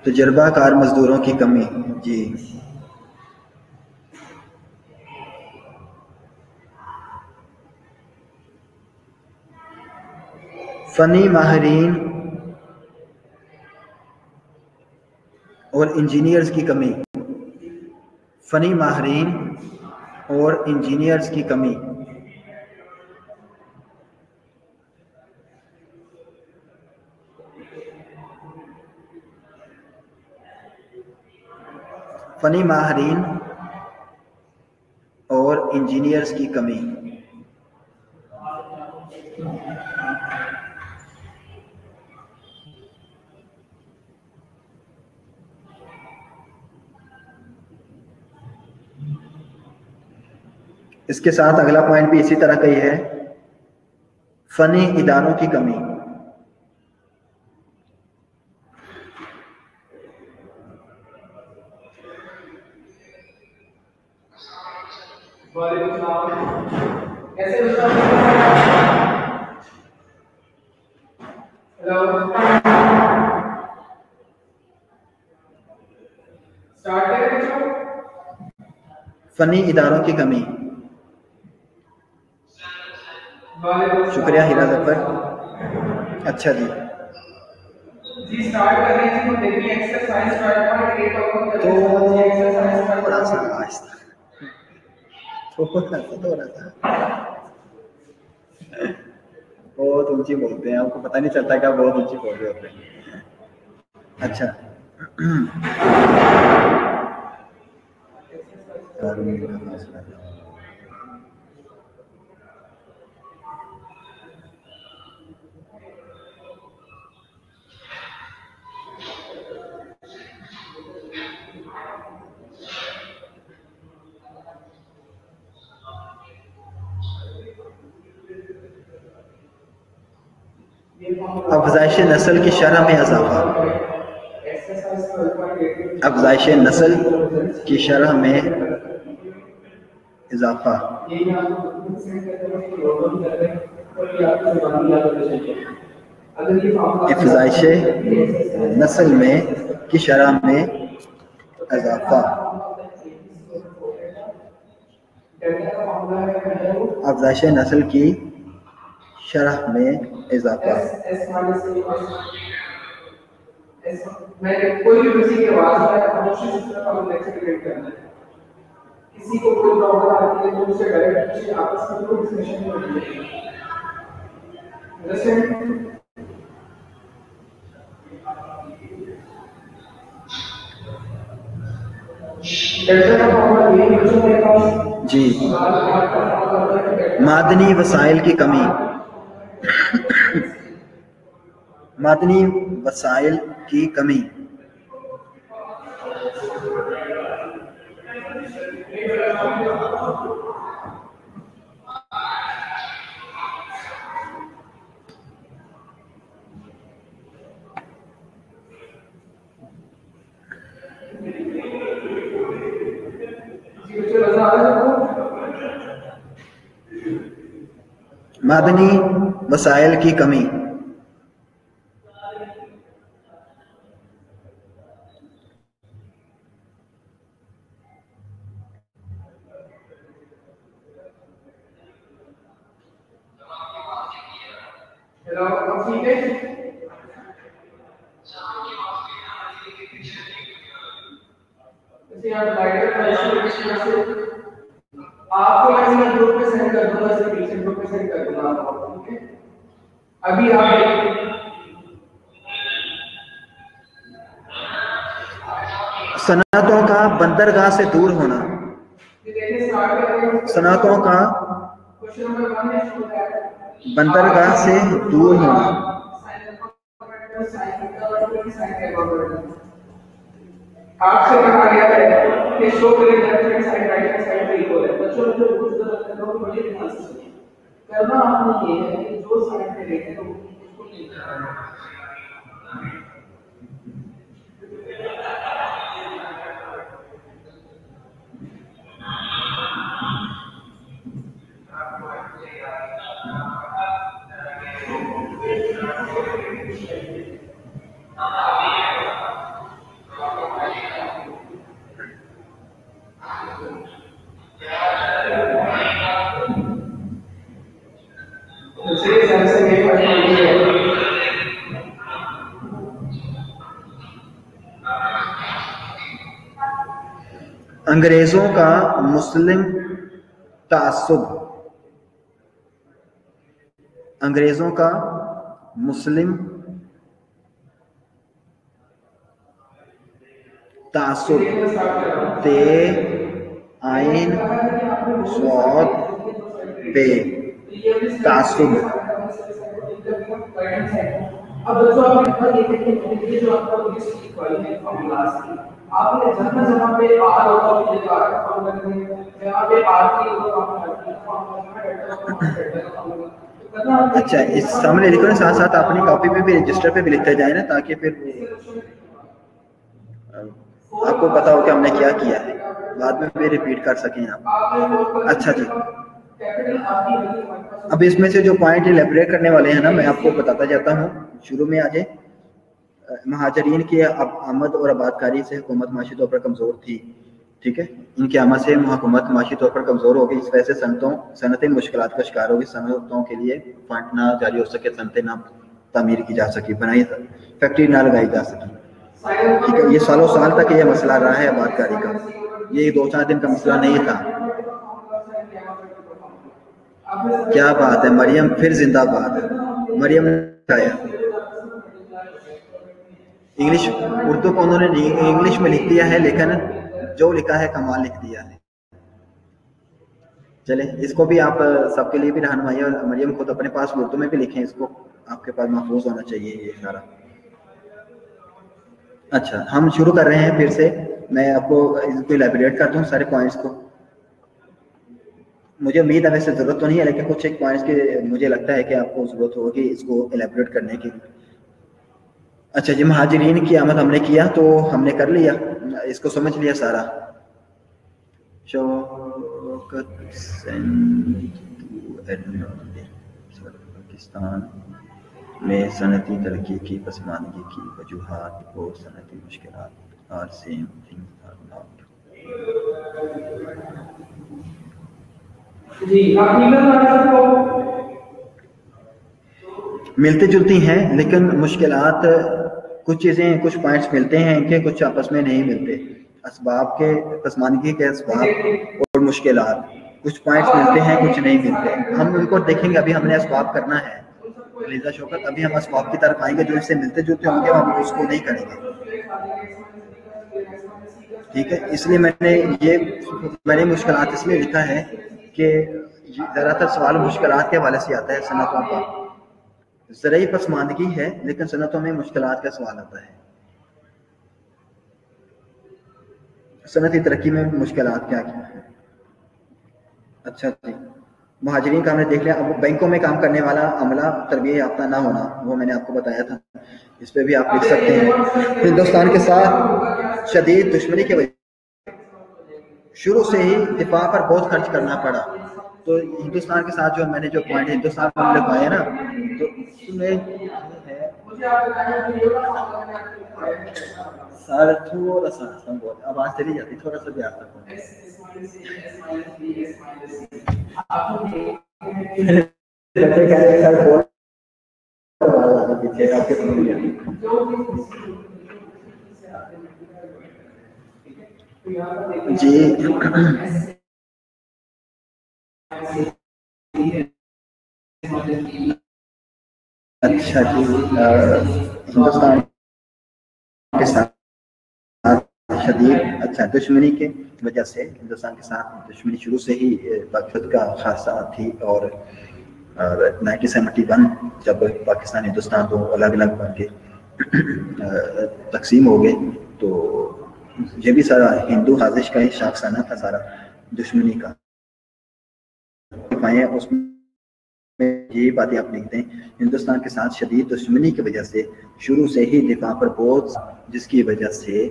تجربہ کار مزدوروں کی کمی. جی، فنی ماہرین اور انجینئرز کی کمی. فنی ماہرین اور انجینئرز کی کمی، فنی ماہرین اور انجینئرز کی کمی، اس کے ساتھ اگلا پوائنٹ بھی اسی طرح کا ہی ہے، فنی اداروں کی کمی، فنی اداروں کی کمی۔ شکریہ ہیرا ظفر، اچھا جی، تھوڑا سا آہستہ، تھوڑا سا بہت اونچی بولتے ہیں، آپ کو پتہ نہیں چلتا کہ آپ بہت اونچی بول رہے ہوتے ہیں۔ اچھا افزائش نسل کی شرح میں اضافہ، افزائش نسل کی شرح میں اضافہ، افزائش نسل میں کی شرح میں اضافہ، افزائش نسل کی شرح میں اضافہ۔ جی، معدنی وسائل کی کمی، معدنی وسائل کی کمی، معدنی وسائل کی کمی، صنعتوں کا بندرگاہ سے دور ہونا، صنعتوں کا بندرگاہ سے دور ہونا، آپ سے کہا گیا ہے کہ شو کرے left hand side right hand side پہ ایکول ہے، بچوں جو کچھ غلط کر رہے ہو بڑے دھیان سے سنیے، کرنا آپ نے یہ ہے کہ جو سائڈ پہ دیکھیں تو اس کو نہیں کرنا ہے۔ انگریزوں کا مسلم تعصب، انگریزوں کا مسلم تعصب، تے آئین صوت پہ تعصب. اچھا اس سامنے لکھو نا، ساتھ ساتھ اپنی کاپی پہ بھی رجسٹر پہ بھی لکھتے جائیں نا، تاکہ پھر آپ کو پتا ہو کہ ہم نے کیا کیا ہے، بعد میں بھی ریپیٹ کر سکیں آپ. اچھا جی، اب اس میں سے جو پوائنٹ الیبوریٹ کرنے والے ہیں نا، میں آپ کو بتاتا جاتا ہوں. شروع میں آ جائیں. مہاجرین کی آمد اور آباد کاری سے حکومت معاشی طور پر کمزور تھی. ٹھیک ہے، ان کی آمد سے حکومت معاشی طور پر کمزور ہو گئی، اس وجہ سے صنعتیں مشکلات کا شکار ہوگی. صنعتوں کے لیے فنڈ نہ جاری ہو سکے، صنعتیں نہ تعمیر کی جا سکی، بنائی فیکٹری نہ لگائی جا سکی. ٹھیک ہے، یہ سالوں سال تک یہ مسئلہ رہا ہے آباد کاری کا، یہ 2-4 دن کا مسئلہ نہیں تھا. کیا بات ہے، مریم پھر زندہ باد ہے. مریم نے بتایا انگلش اردو کو انہوں نے انگلش میں لکھ دیا ہے، لیکن جو لکھا ہے کمال لکھ دیا ہے. چلے اس کو بھی آپ سب کے لیے بھی رہنمائی، اور مریم خود اپنے پاس اردو میں بھی لکھیں، اس کو آپ کے پاس محفوظ ہونا چاہیے یہ سارا. اچھا ہم شروع کر رہے ہیں پھر سے. میں آپ کو اس کو الیبوریٹ کرتا ہوں سارے پوائنٹس کو. مجھے امید ہے ویسے ضرورت تو نہیں ہے، لیکن کچھ ایک پوائنٹس کی مجھے لگتا ہے کہ آپ کو ضرورت ہوگی اس کو الیبوریٹ کرنے کی. اچھا جی، مہاجرین کی آمد ہم نے کیا تو ہم نے کر لیا، اس کو سمجھ لیا سارا. شوکت پاکستان میں صنعتی ترقی کی پسماندگی کی وجوہات اور صنعتی مشکلات are same things are not. ملتی جلتی ہیں، لیکن مشکلات کچھ چیزیں کچھ پوائنٹس ملتے ہیں کہ کچھ آپس میں نہیں ملتے. اسباب کے پسماندگی کے اسباب اور مشکلات کچھ پوائنٹس ملتے ہیں کچھ نہیں ملتے. ہم ان کو دیکھیں گے، ابھی ہم نے اسباب کرنا ہے. لیزا شوکت ابھی ہم اسباب کی طرف آئیں گے جو اس سے ملتے جلتے ہوں گے، ہم اس کو نہیں کریں گے. ٹھیک ہے، اس لیے میں نے مشکلات اس لیے لکھا ہے کہ زیادہ تر سوال مشکلات کے حوالے سے آتا ہے. صنعتوں کا زرعی پسماندگی ہے، لیکن صنعتوں میں مشکلات کا سوال آتا ہے. صنعتی ترقی میں مشکلات کیا کیا ہے. اچھا جی، مہاجرین کا ہم نے دیکھ لیا. اب بینکوں میں کام کرنے والا عملہ تربیت یافتہ نہ ہونا، وہ میں نے آپ کو بتایا تھا، اس پہ بھی آپ لکھ سکتے ہیں. ہندوستان کے ساتھ شدید دشمنی کی وجہ شروع سے ہی دفاع پر بہت خرچ کرنا پڑا. تو ہندوستان کے ساتھ جو میں نے جو پوائنٹ ہندوستان میں لگوایا نا، تو اس میں سر تھوڑا سا آواز چلی جاتی، تھوڑا سا بھی آتا جی. اچھا جی، ہندوستان کے ساتھ شدید دشمنی کے وجہ سے ہندوستان کے ساتھ دشمنی شروع سے ہی طاقت کا خاصہ تھی. اور 1971 جب پاکستان ہندوستان دو الگ الگ بن کے تقسیم ہو گئے، تو یہ بھی سارا ہندو سازش کا ہی شاخسانہ تھا، سارا دشمنی کا. اس میں یہی باتیں آپ لکھتے ہیں، ہندوستان کے ساتھ شدید دشمنی کی وجہ سے شروع سے ہی دفاع پر بوجھ، جس کی وجہ سے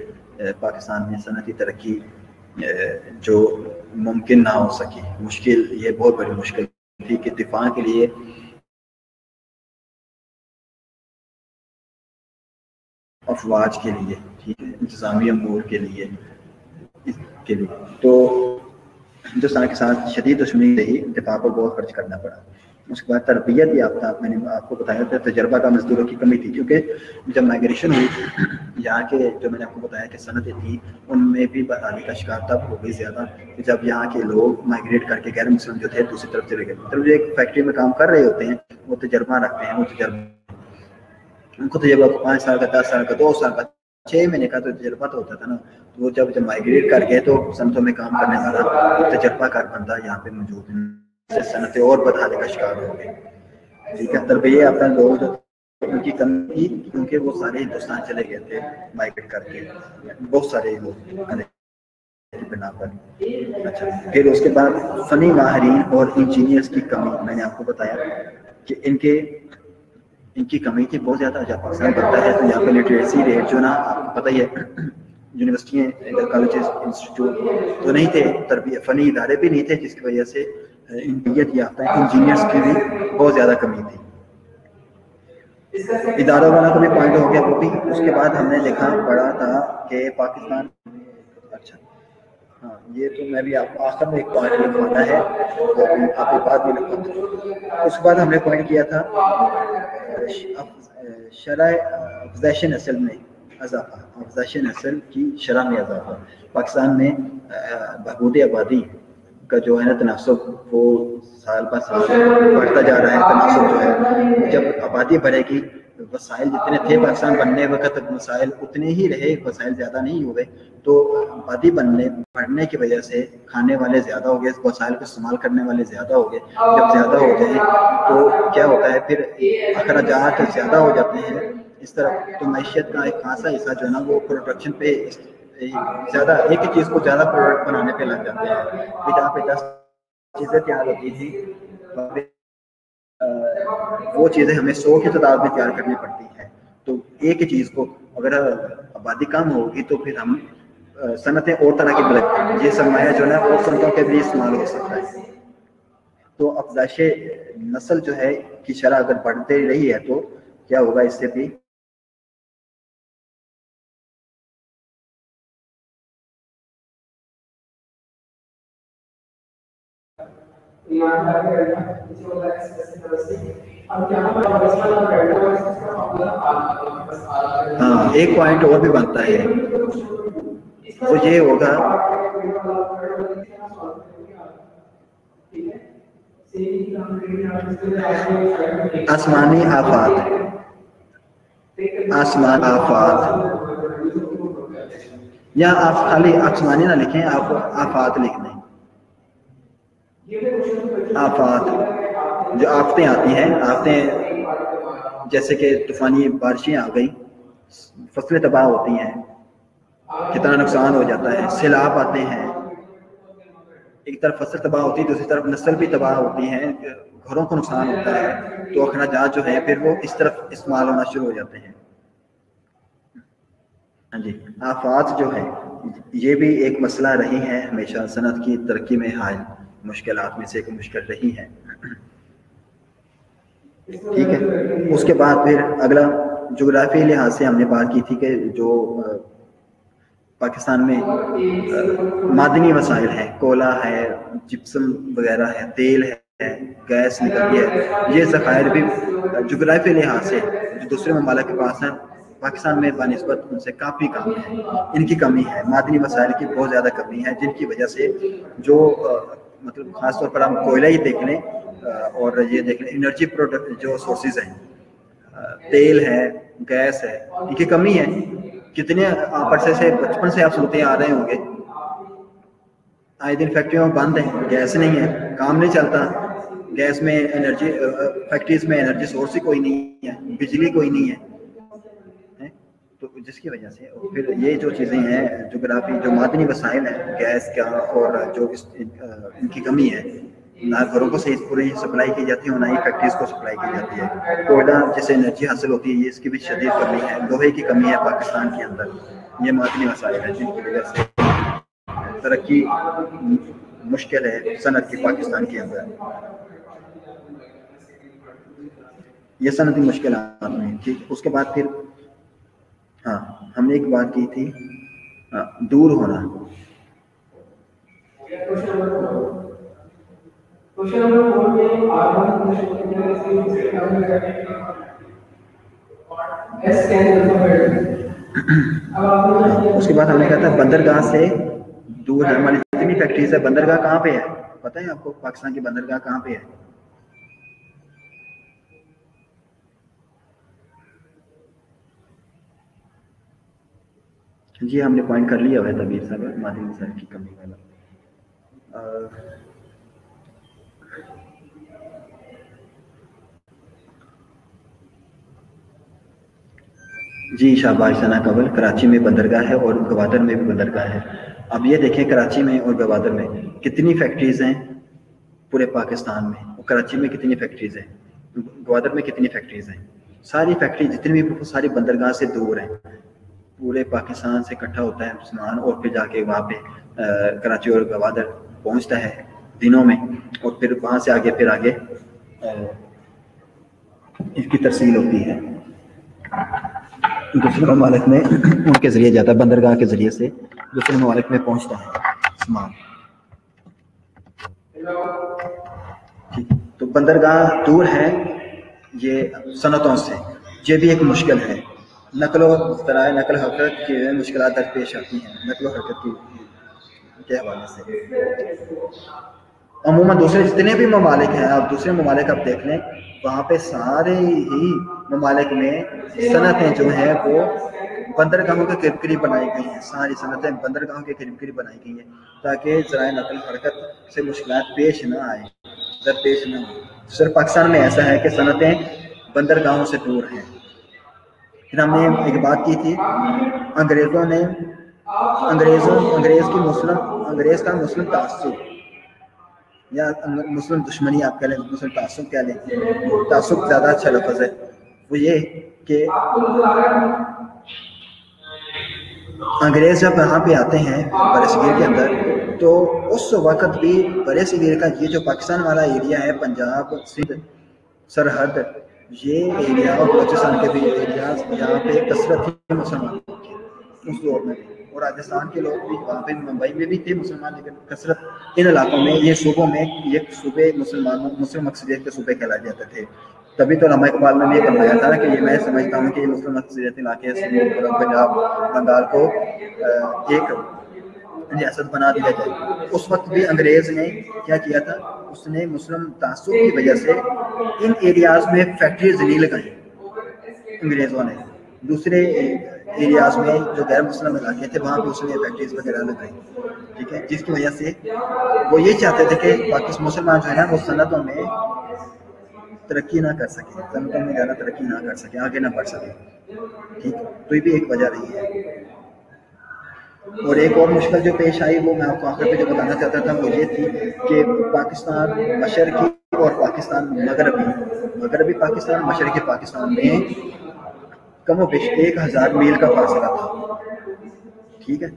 پاکستان میں صنعتی ترقی جو ممکن نہ ہو سکی. مشکل، یہ بہت بڑی مشکل تھی کہ دفاع کے لیے افواج کے لیے، ٹھیک ہے، انتظامی امور کے لیے تو ہندوستان کے ساتھ شدید دشمنی سے ہی دفاع پر بہت خرچ کرنا پڑا. اس کے بعد تربیت یافتہ، میں نے آپ کو بتایا تھا تجربہ کا مزدوروں کی کمی تھی، کیونکہ جب مائگریشن ہوئی یہاں کے، جو میں نے آپ کو بتایا کہ صنعتیں تھیں ان میں بھی بحالی کا شکار تب ہو گئی زیادہ کہ جب یہاں کے لوگ مائگریٹ کر کے غیر مسلم جو تھے دوسری طرف چلے گئے. مطلب جو ایک فیکٹری میں کام کر رہے ہوتے ہیں وہ تجربہ رکھتے ہیں، وہ تجربہ ان کو تجربہ 5 سال کا 10 سال کا 2 سال کا 6 مہینے کا تو تجربہ تو ہوتا تھا نا. تو وہ جب مائگریٹ کر گئے تو صنعتوں میں کام کرنے والا تجربہ کار بندہ یہاں پہ موجود ہے، صنعتیں اور بدحالی کا شکار ہو گئی. ٹھیک ہے، تربیت یافتہ لوگ ان کی کمی تھی کیونکہ وہ سارے ہندوستان چلے گئے تھے مائگریٹ کر کے، بہت سارے لوگ بنا پر. اچھا، پھر اس کے بعد فنی ماہرین اور انجینئرس کی کمی، میں نے آپ کو بتایا کہ ان کی کمی تھی بہت زیادہ. جب پاکستان بنتا ہے تو یہاں پہ لٹریسی ریٹ جو نا آپ کو پتہ ہی ہے، یونیورسٹیاں کالجز انسٹیٹیوٹ تو نہیں تھے، تربیت فنی ادارے بھی نہیں تھے، جس کی وجہ سے تربیت یافتہ انجینئرس کی بھی بہت زیادہ کمی تھی. اداروں والا تو بھی پوائنٹ ہو گیا وہ بھی. اس کے بعد ہم نے دیکھا پڑھا تھا کہ پاکستان، اچھا ہاں یہ تو میں بھی آپ کو آخر میں ایک پوائنٹ لکھوانا ہے، آپ کے بعد بھی لکھواتا. اس کے بعد ہم نے پوائنٹ کیا تھا شرح افزائش نسل میں اضافہ، افزائش نسل کی شرح میں اضافہ. پاکستان میں بہبود آبادی کا جو ہے نا تناسب وہ سال بہ سال بڑھتا جا رہا ہے. تناسب جو ہے جب آبادی بڑھے گی، وسائل جتنے تھے پاکستان بننے وقت وسائل اتنے ہی رہے، وسائل زیادہ نہیں ہوئے. تو آبادی بڑھنے کی وجہ سے کھانے والے زیادہ ہو گئے، وسائل کو استعمال کرنے والے زیادہ ہو گئے. جب زیادہ ہو جائیں تو کیا ہوتا ہے پھر اخراجات زیادہ ہو جاتے ہیں اس طرح. تو معیشت کا ایک خاصا حصہ جو ہے نا وہ پروڈکشن پہ زیادہ، ایک ہی چیز کو زیادہ پروڈکٹ بنانے پہ لگ جاتے ہیں. کہ جہاں پہ 10 چیزیں تیار ہوتی تھیں وہ چیزیں ہمیں 100 کی تعداد میں تیار کرنی پڑتی ہیں. تو ایک ہی چیز کو اگر آبادی کم ہوگی تو پھر ہم صنعتیں اور طرح کی بلک یہ سرمایہ جو ہے نا اور صنعتوں کے بھی استعمال ہو سکتا ہے. تو افزائش نسل جو ہے کی شرح اگر بڑھتے رہی ہے تو کیا ہوگا اس سے بھی ہاں ایک پوائنٹ اور بھی بنتا ہے وہ یہ ہوگا آسمانی آفات. آسمان آفات یا آپ خالی آسمانی نہ لکھیں، آپ آفات لکھ دیں. آفات جو آفتیں آتی ہیں، آفتیں جیسے کہ طوفانی بارشیں آ گئی، فصلیں تباہ ہوتی ہیں، کتنا نقصان ہو جاتا ہے. سیلاب آتے ہیں، ایک طرف فصل تباہ ہوتی ہے، دوسری طرف نسل بھی تباہ ہوتی ہیں، گھروں کو نقصان ہوتا ہے. تو اخراجات جو ہے پھر وہ اس طرف استعمال ہونا شروع ہو جاتے ہیں. ہاں جی، آفات جو ہے یہ بھی ایک مسئلہ رہی ہے ہمیشہ صنعت کی ترقی میں حائل مشکلات میں سے ایک مشکل رہی ہے. ٹھیک ہے، اس کے بعد پھر اگلا جغرافی لحاظ سے ہم نے بات کی تھی کہ جو پاکستان میں معدنی وسائل ہیں، کوئلہ ہے، جپسم وغیرہ ہے، تیل ہے، گیس نکلتی ہے، یہ ذخائر بھی جغرافی لحاظ سے جو دوسرے ممالک کے پاس ہیں پاکستان میں بنسبت ان سے کافی کم ہے. ان کی کمی ہے، معدنی وسائل کی بہت زیادہ کمی ہے، جن کی وجہ سے جو مطلب خاص طور پر ہم کوئلہ ہی دیکھ لیں اور یہ دیکھ لیں انرجی پروڈکٹ جو سورسز ہیں، تیل ہے، گیس ہے، ان کی کمی ہے. کتنے عرصے سے بچپن سے آپ سنتے آ رہے ہوں گے آئے دن فیکٹریوں بند ہیں، گیس نہیں ہے، کام نہیں چلتا. گیس میں انرجی فیکٹریز میں انرجی سورس ہی کوئی نہیں ہے، بجلی کوئی نہیں ہے. تو جس کی وجہ سے پھر یہ جو چیزیں ہیں جغرافی جو معدنی وسائل ہیں گیس کا اور جو ان کی کمی ہے، نہ گھروں کو صحیح پوری سپلائی کی جاتی ہے، نہ ہی فیکٹریز کو سپلائی کی جاتی ہے. کوئلہ جیسے انرجی حاصل ہوتی ہے، یہ اس کی بھی شدید کمی ہے. لوہے کی کمی ہے پاکستان کے اندر. یہ معدنی وسائل ہیں جن کی وجہ سے ترقی مشکل ہے صنعت کی پاکستان کے اندر. یہ صنعتی مشکلات میں ٹھیک. اس کے بعد پھر ہاں ہم نے ایک بات کی تھی دور ہونا. اس کے بعد ہم نے کہا تھا بندرگاہ سے دور ہے ہماری جتنی فیکٹریز ہے. بندرگاہ کہاں پہ ہے پتہ ہے آپ کو؟ پاکستان کی بندرگاہ کہاں پہ ہے؟ جی ہم نے پوائنٹ کر لیا ہوا ہے تبیر صاحب مادی مسائل کی کمی والا. جی شاباش ثنا قبل کراچی میں بندرگاہ ہے اور گوادر میں بھی بندرگاہ ہے. اب یہ دیکھیں کراچی میں اور گوادر میں کتنی فیکٹریز ہیں پورے پاکستان میں, اور کراچی میں کتنی فیکٹریز ہیں, گوادر میں کتنی فیکٹریز ہیں. ساری فیکٹری جتنی بھی ساری بندرگاہ سے دور ہیں. پورے پاکستان سے اکٹھا ہوتا ہے سامان اور پھر جا کے وہاں پہ کراچی اور گوادر پہنچتا ہے دنوں میں, اور پھر وہاں سے آگے اس کی ترسیل ہوتی ہے دوسرے ممالک میں, ان کے ذریعے جاتا ہے بندرگاہ کے ذریعے سے دوسرے ممالک میں پہنچتا ہے سامان. تو بندرگاہ دور ہے یہ صنعتوں سے, یہ بھی ایک مشکل ہے. نقل و ذرائع نقل و حرکت کی مشکلات درپیش آتی ہیں نقل و حرکت کے حوالے سے. عموماً دوسرے جتنے بھی ممالک ہیں, آپ دوسرے ممالک آپ دیکھ لیں, وہاں پہ سارے ہی ممالک میں صنعتیں جو ہیں وہ بندرگاہوں کے قریب قریب بنائی گئی ہیں. ساری صنعتیں بندرگاہوں کے قریب قریب بنائی گئی ہیں تاکہ ذرائع نقل و حرکت سے مشکلات پیش نہ آئیں, درپیش نہ ہوں. صرف پاکستان میں ایسا ہے کہ صنعتیں بندرگاہوں سے دور ہیں. پھر ہم نے ایک بات کی تھی, انگریز کا مسلم تعصب یا مسلم دشمنی آپ کہہ لیں, مسلم تعصب کہہ لیں, تعصب زیادہ اچھا لفظ ہے. وہ یہ کہ انگریز جب یہاں پہ آتے ہیں برصغیر کے اندر, تو اس وقت بھی برصغیر کا یہ جو پاکستان والا ایریا ہے, پنجاب سندھ سرحد, یہ ایریا اور بلوچستان کے بھی ایریاز, یہاں پہ کثرت تھی مسلمانوں کی اس دور میں, اور راجستھان کے لوگ بھی وہاں پہ ممبئی میں بھی تھے مسلمان, لیکن کثرت ان علاقوں میں, یہ صوبوں میں, یہ صوبے مسلم اکثریت کے صوبے کہلائے جاتے تھے. تبھی تو علامہ اقبال نے یہ فرمایا تھا کہ یہ میں سمجھتا ہوں کہ یہ مسلم اکثریت علاقے پنجاب بنگال کو ایک ریاست بنا دیا جائے. اس وقت بھی انگریز نے کیا کیا تھا, اس نے مسلم تعصب کی وجہ سے ان ایریاز میں فیکٹریز نہیں لگائیں. انگریزوں نے دوسرے ایریاز میں جو غیر مسلم علاقے تھے وہاں پہ اس نے فیکٹریز وغیرہ لگائی, ٹھیک ہے, جس کی وجہ سے وہ یہ چاہتے تھے کہ پاکستان مسلمان جو ہے نا وہ صنعتوں میں ترقی نہ کر سکے, صنعتوں میں زیادہ ترقی نہ کر سکے, آگے نہ بڑھ سکے. ٹھیک, تو یہ بھی ایک وجہ رہی ہے. اور ایک اور مشکل جو پیش آئی وہ میں آپ کو آخر پہ جو بتانا چاہتا تھا وہ یہ تھی کہ پاکستان مشرقی اور پاکستان مغربی پاکستان, مشرقی پاکستان میں کم و بیش 1000 میل کا فاصلہ تھا. ٹھیک ہے,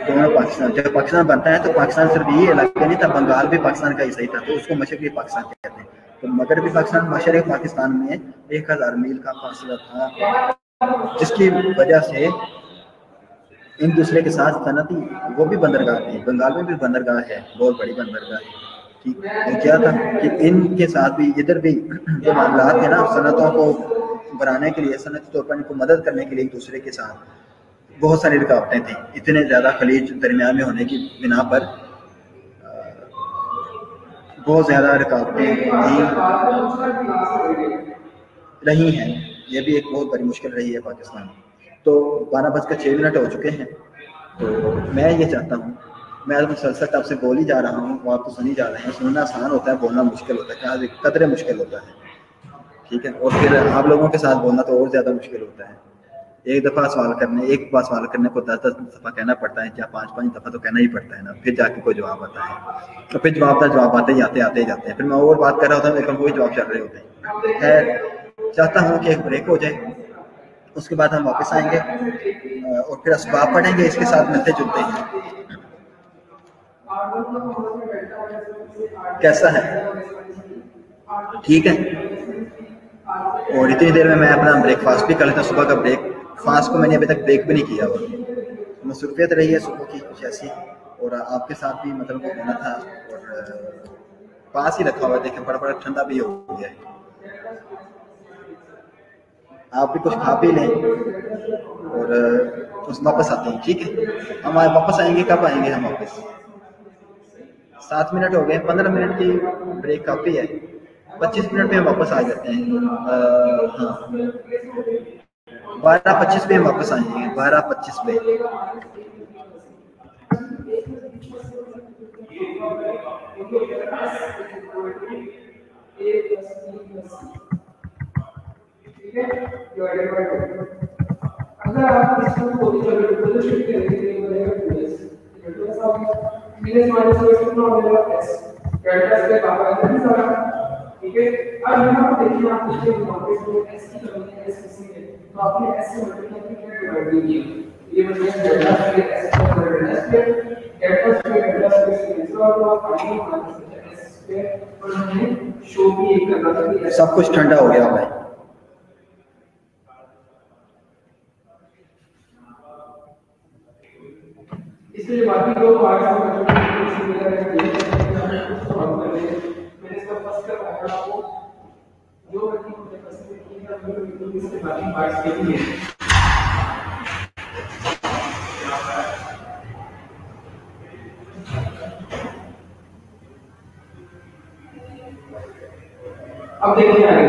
دونوں پاکستان, جب پاکستان بنتا ہے تو پاکستان صرف یہ علاقہ نہیں تھا, بنگال بھی پاکستان کا حصہ ہی تھا, تو اس کو مشرقی پاکستان کہتے ہیں. تو مغربی پاکستان مشرقی پاکستان میں 1000 میل کا فاصلہ تھا, جس کی وجہ سے ان دوسرے کے ساتھ صنعتی وہ بھی بندرگاہ تھی. بنگال میں بھی بندرگاہ ہے, بہت بڑی بندرگاہ ہے. ٹھیک, تو کیا تھا کہ ان کے ساتھ بھی ادھر بھی جو معاملات ہیں نا صنعتوں کو بنانے کے لیے, صنعتی طور پر ان کو مدد کرنے کے لیے ایک دوسرے کے ساتھ بہت ساری رکاوٹیں تھیں. اتنے زیادہ خلیج درمیان میں ہونے کی بنا پر بہت زیادہ رکاوٹیں رہی ہیں. یہ بھی ایک بہت بڑی مشکل رہی ہے پاکستان. تو 12:06 ہو چکے ہیں. تو میں یہ چاہتا ہوں, میں مسلسل آپ سے بول ہی جا رہا ہوں, وہ آپ تو سنی جا رہے ہیں. سننا آسان ہوتا ہے, بولنا مشکل ہوتا ہے, قدرے مشکل ہوتا ہے. ٹھیک ہے, اور پھر آپ لوگوں کے ساتھ بولنا تو اور زیادہ مشکل ہوتا ہے. ایک دفعہ ایک بار سوال کرنے کو 10 دفعہ کہنا پڑتا ہے, یا 5 دفعہ تو کہنا ہی پڑتا ہے نا, پھر جا کے کوئی جواب آتا ہے. تو پھر جواب آتے ہی آتے جاتے ہیں. پھر میں اور بات کر رہا ہوتا ہوں لیکن وہی جواب چل رہے ہوتے ہیں. خیر, چاہتا ہوں کہ ایک بریک ہو جائے, اس کے بعد ہم واپس آئیں گے اور پھر اسباب پڑھیں گے, اس کے ساتھ ملتے جلتے ہیں. کیسا ہے؟ ٹھیک ہے. اور اتنی دیر میں اپنا بریک فاسٹ بھی کر لیتا ہوں. صبح کا بریک فاسٹ کو میں نے ابھی تک بریک بھی نہیں کیا, اور مصروفیت رہی ہے صبح کی کچھ ایسی. اور آپ کے ساتھ بھی مطلب وہ ہونا تھا اور پاس ہی رکھا ہوا ہے، دیکھیں بڑا ٹھنڈا بھی ہو گیا ہے. آپ بھی کچھ کھا پی لیں اور اس واپس آتے ہیں. ٹھیک ہے، ہم واپس آئیں گے. کب آئیں گے ہم واپس؟ 7 منٹ ہو گئے. 15 منٹ کی بریک کافی ہے. 25 منٹ پہ ہم واپس آ جاتے ہیں. ہاں 12:25 پہ ہم واپس آئیں گے. 12:25 پہ. اگر آپ اس کو کوئی جگہ شفٹ کریں گے مینس مائنس کتنا ہو جائے گا ایس ڈیلٹا سے باہر نہیں سارا. ٹھیک ہے، اب یہاں پر دیکھیے آپ پوچھیں واپس کو ایس کی کرنی ہے ایس کسی ہے تو آپ نے ایس سے ملٹیپلائی کیا ڈیوائڈ کیا. یہ مطلب ڈیلٹا سے ایس کا ڈیوائڈ ایس پہ ڈیلٹا سے ڈیلٹا سے اس کا آپ آگے مائنس ایس پہ اور ہم نے شو بھی ایک کرنا تھا. سب کچھ ٹھنڈا ہو گیا بھائی. اس لیے باقی دو پارٹس میں نے اس کا فرسٹ کر رہا ہوں جو مجھے پسند کی ہے اس کے باقی پارٹس کے لیے. اب دیکھیں آئے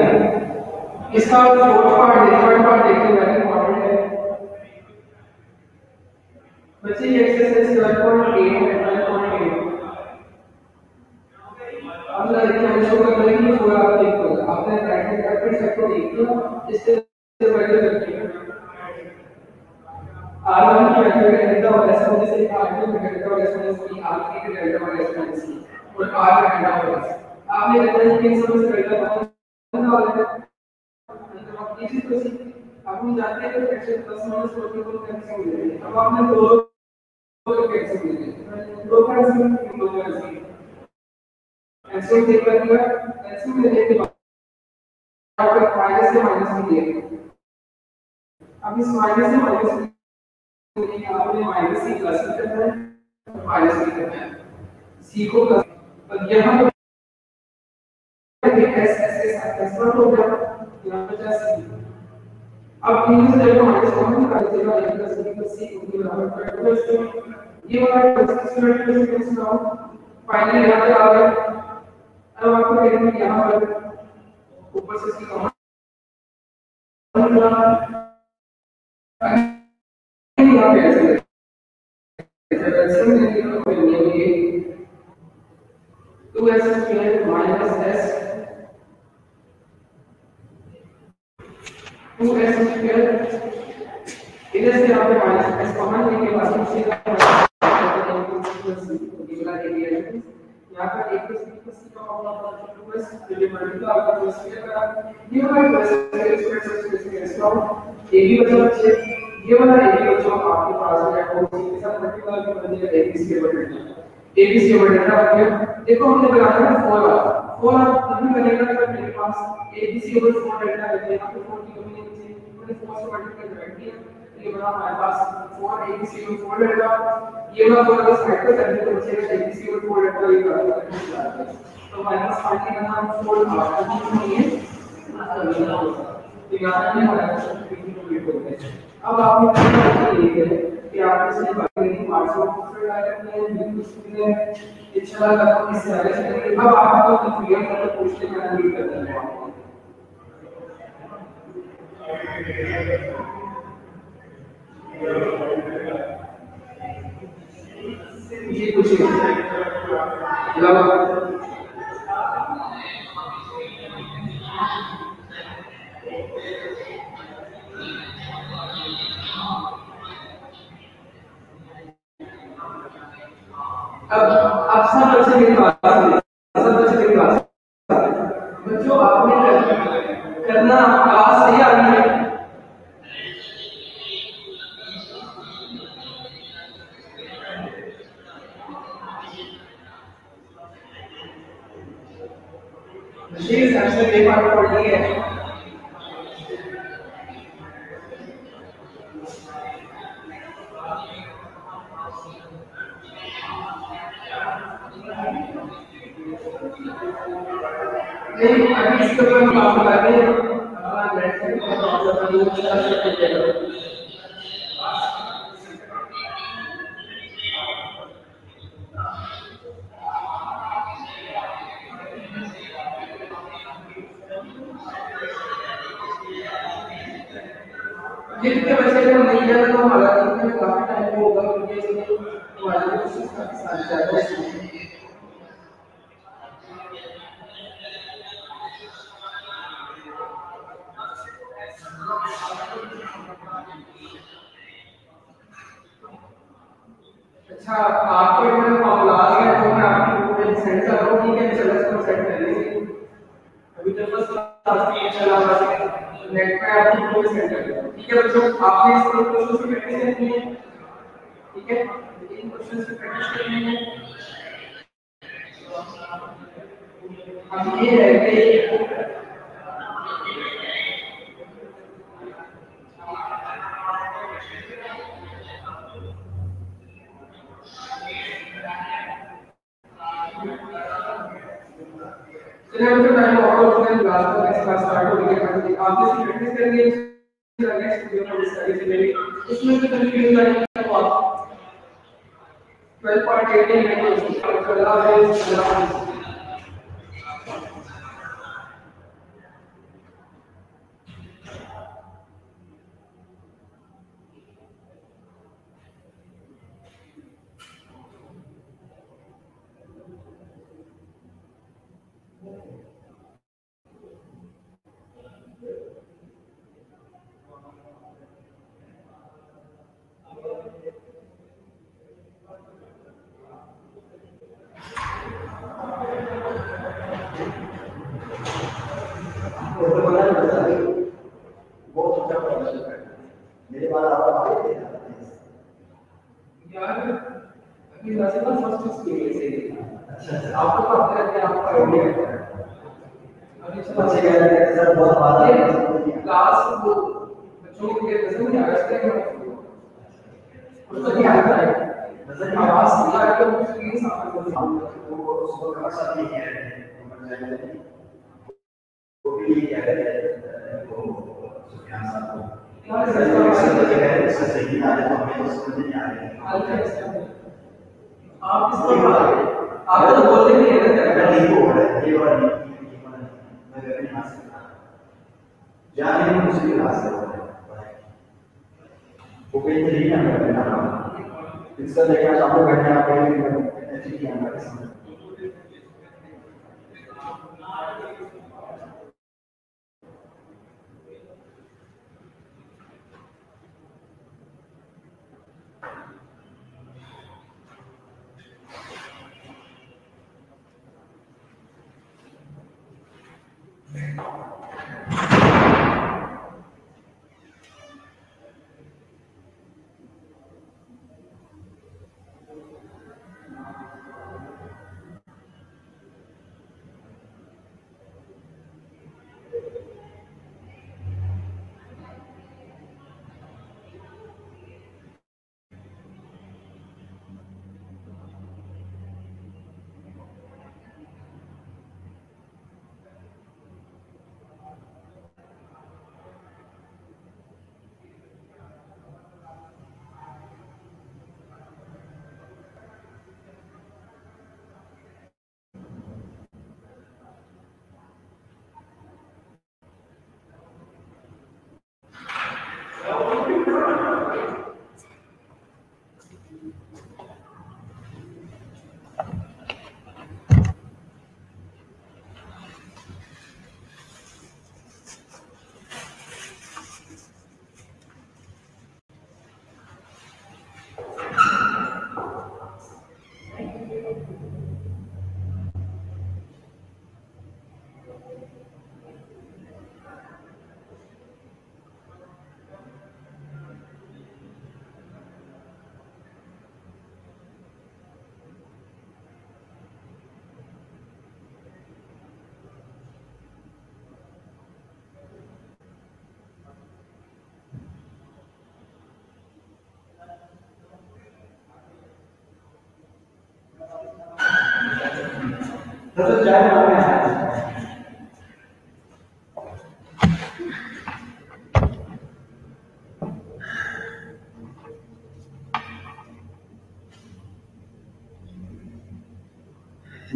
اس کا فورتھ پارٹ دیکھنے میں امپورٹنٹ ہے. بچے یہ ایکسرسائز 12.8 ہے 12.8. اب دیکھیں ہم شو کر رہے ہیں پورا آپ دیکھ لو. آپ نے پریکٹس کر کے سیٹ کو دیکھ لیا. اس سے بڑے کرتے ہیں R1 کی ویلیو کا ڈیلٹا اور ایس ہونے سے R2 کا ڈیلٹا اور ایس ہونے سے R3 کا ڈیلٹا اور ایس ہونے سے اور R کا ڈیلٹا اور ایس. آپ نے دیکھا ہے کہ ان سب سے ڈیلٹا بنانا ہے. اب یہ چیز کو اب ہم جانتے ہیں کہ ایکشن پلس مائنس پروٹوکول کیسے ملے گا. اب آپ نے دو کیسے ملے گا دو کیسے ایسے دیکھ کر دیا ایسے میں دیکھ کے بعد مائنس سے مائنس میں دیا. اب اس مائنس سے مائنس آپ نے مائنس سی پلس کرنا ہے مائنس سی کرنا ہے سی کو پلس. اب یہاں ایس ایس کے ساتھ ایس ناٹ ہو گیا یہاں پہ سی. اب ان سے جب مائنس کامن نکال دیجیے گا ایک پلس بی پلس سی کو برابر کر دو. یہ والا ایکسپریمنٹ سے کیسے نہ فائنلی یہاں پہ آ گیا. اب آپ کو دیکھیں گے یہاں پر اوپر سے سی کامن یہاں پہ ایسے تو ایسے square minus S 2s square ادھر سے آپ نے مائنس ایس کامن لے کے بعد اسی کا یہاں پر ایک سی کا فارمولا بس یہ ملٹیپل آپ کو اس کے بعد یہ والا اے بی بچا یہ والا اے بی جو آپ کے پاس ہے وہ اس کے ساتھ ملٹیپل کر دیجیے اے بی سے بڑھنا اے بی سے بڑھنا دیکھو ہم نے بنایا ہے 4 نہیں بنے گا تو میرے پاس اے بی سی اوور 4 ڈیلٹا ہے یہاں پہ 4 کی کمی نہیں ہے میں نے 4 سے ملٹیپل کر دیا یہ بنا ہمارے پاس 4 اے بی سی اوور 4 ڈیلٹا. یہ والا پورا بس ایڈ کر دیں تو بچے گا اے بی سی اوور 4 ڈیلٹا یہ کرا تو ہمارے پاس فائنلی بنا 4 آ نہیں ہے اب آپ نے یہ ہے کہ آپ اس میں باقی پارٹس کو پھر ڈائریکٹ میں بالکل اچھا لگا اس سے آگے چلیں گے. اب آپ کو کلیئر کر کے پوچھنے کا نہیں کرنا ہے یہ کچھ اب سب بچے میری بات بچوں آپ نے کرنا آواز صحیح آ رہی ہے. مشین سیکشن کے پارٹ پڑھنی ہے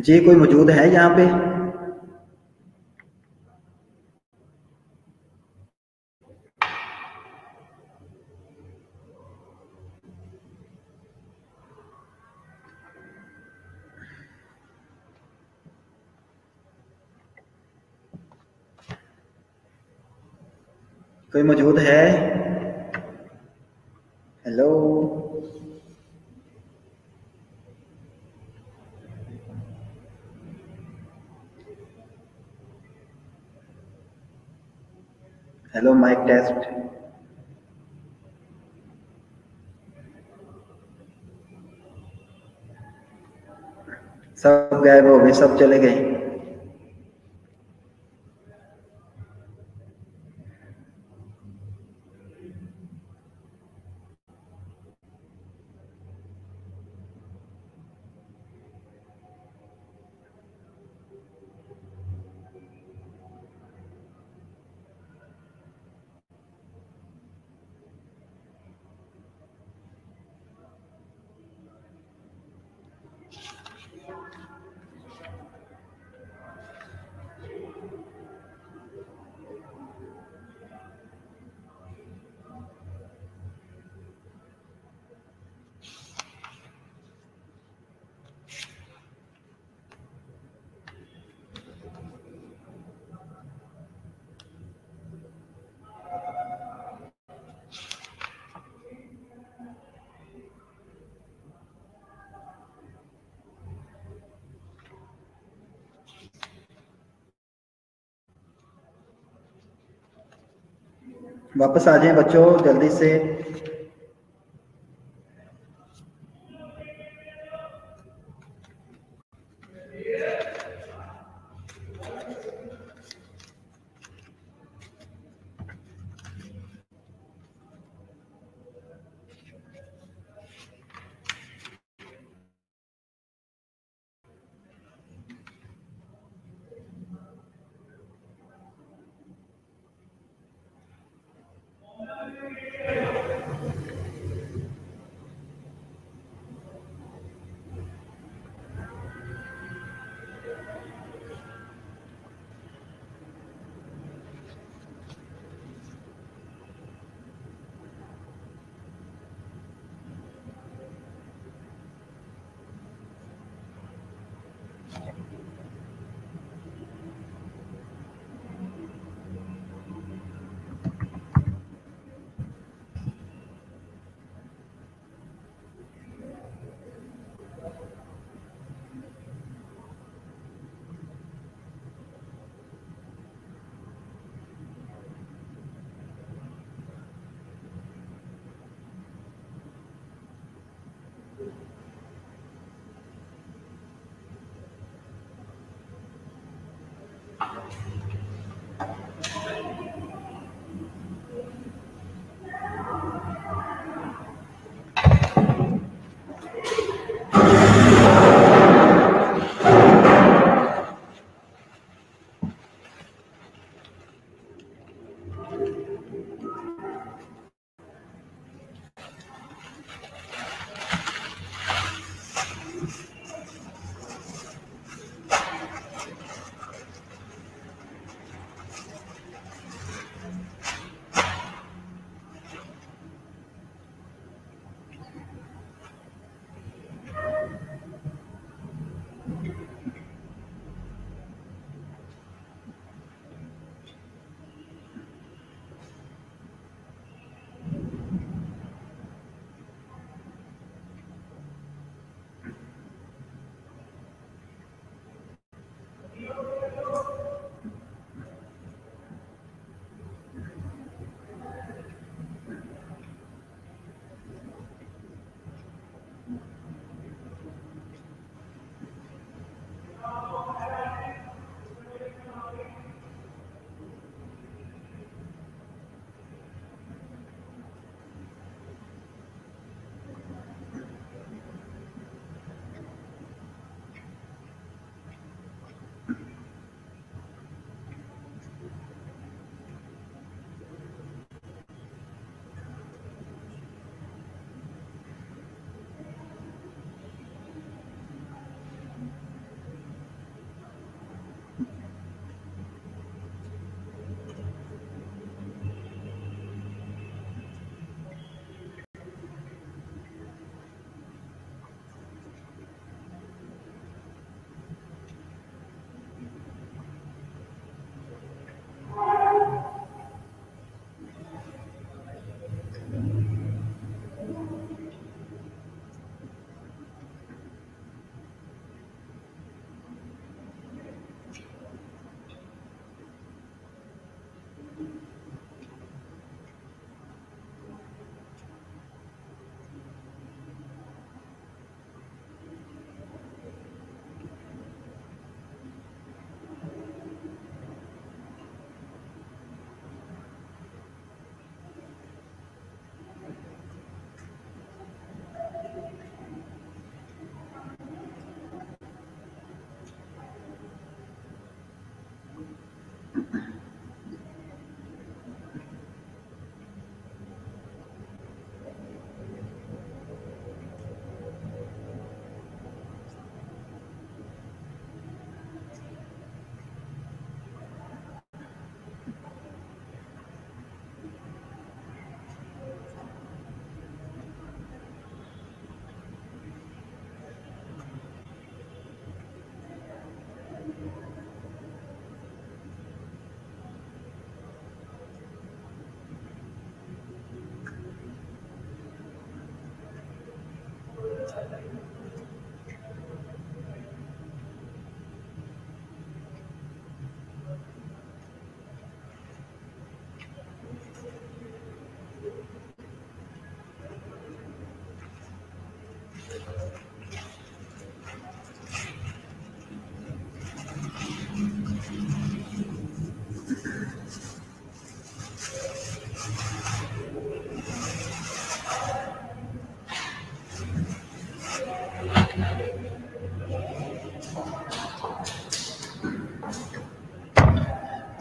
جی کوئی موجود ہے یہاں پہ؟ کوئی موجود ہے؟ ہیلو؟ Hello mike test. سب غائب ہو گئے، سب چلے گئے۔ واپس آ جائیں بچوں جلدی سے۔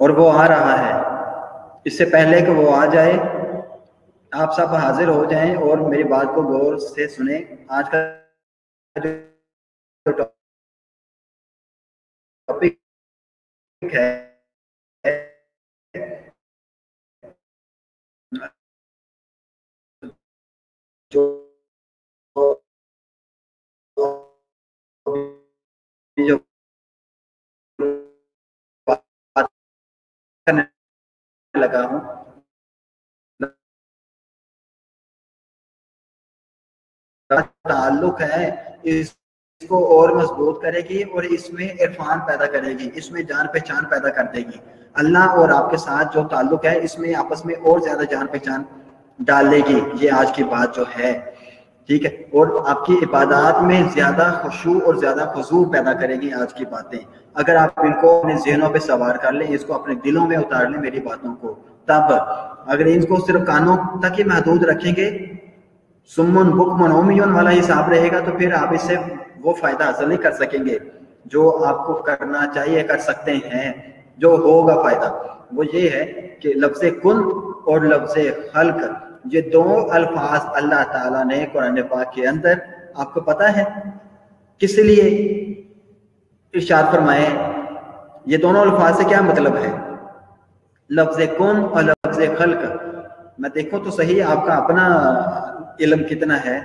اور وہ آ رہا ہے، اس سے پہلے کہ وہ آ جائے آپ سب حاضر ہو جائیں اور میری بات کو غور سے سنیں۔ آج کا ٹاپک ہے جو بات کرنے لگا ہوں، تعلق ہے، اس کو اور مضبوط کرے گی اور اس میں عرفان پیدا کرے گی، اس میں جان پہچان پیدا کر دے گی۔ اللہ اور آپ کے ساتھ جو تعلق ہے اس میں آپس میں اور زیادہ جان پہچان ڈال لے گی، یہ آج کی بات جو ہے، ٹھیک ہے۔ اور آپ کی عبادات میں زیادہ خشوع اور زیادہ خضوع پیدا کرے گی آج کی باتیں۔ اگر آپ ان کو اپنے ذہنوں پہ سوار کر لیں، اس کو اپنے دلوں میں اتار لیں میری باتوں کو، تب اگر ان کو صرف کانوں تک ہی محدود رکھیں گے، سمن بکمن عمیون والا حساب رہے گا، تو پھر آپ اس سے وہ فائدہ حاصل نہیں کر سکیں گے جو آپ کو کرنا چاہیے، کر سکتے ہیں۔ جو ہوگا فائدہ وہ یہ ہے کہ لفظ کن اور لفظ خلق، یہ دو الفاظ اللہ تعالیٰ نے قرآن پاک کے اندر آپ کو پتہ ہے کس لیے ارشاد فرمائے؟ یہ دونوں الفاظ سے کیا مطلب ہے؟ لفظ کن اور لفظ خلق، میں دیکھوں تو صحیح آپ کا اپنا علم کتنا ہے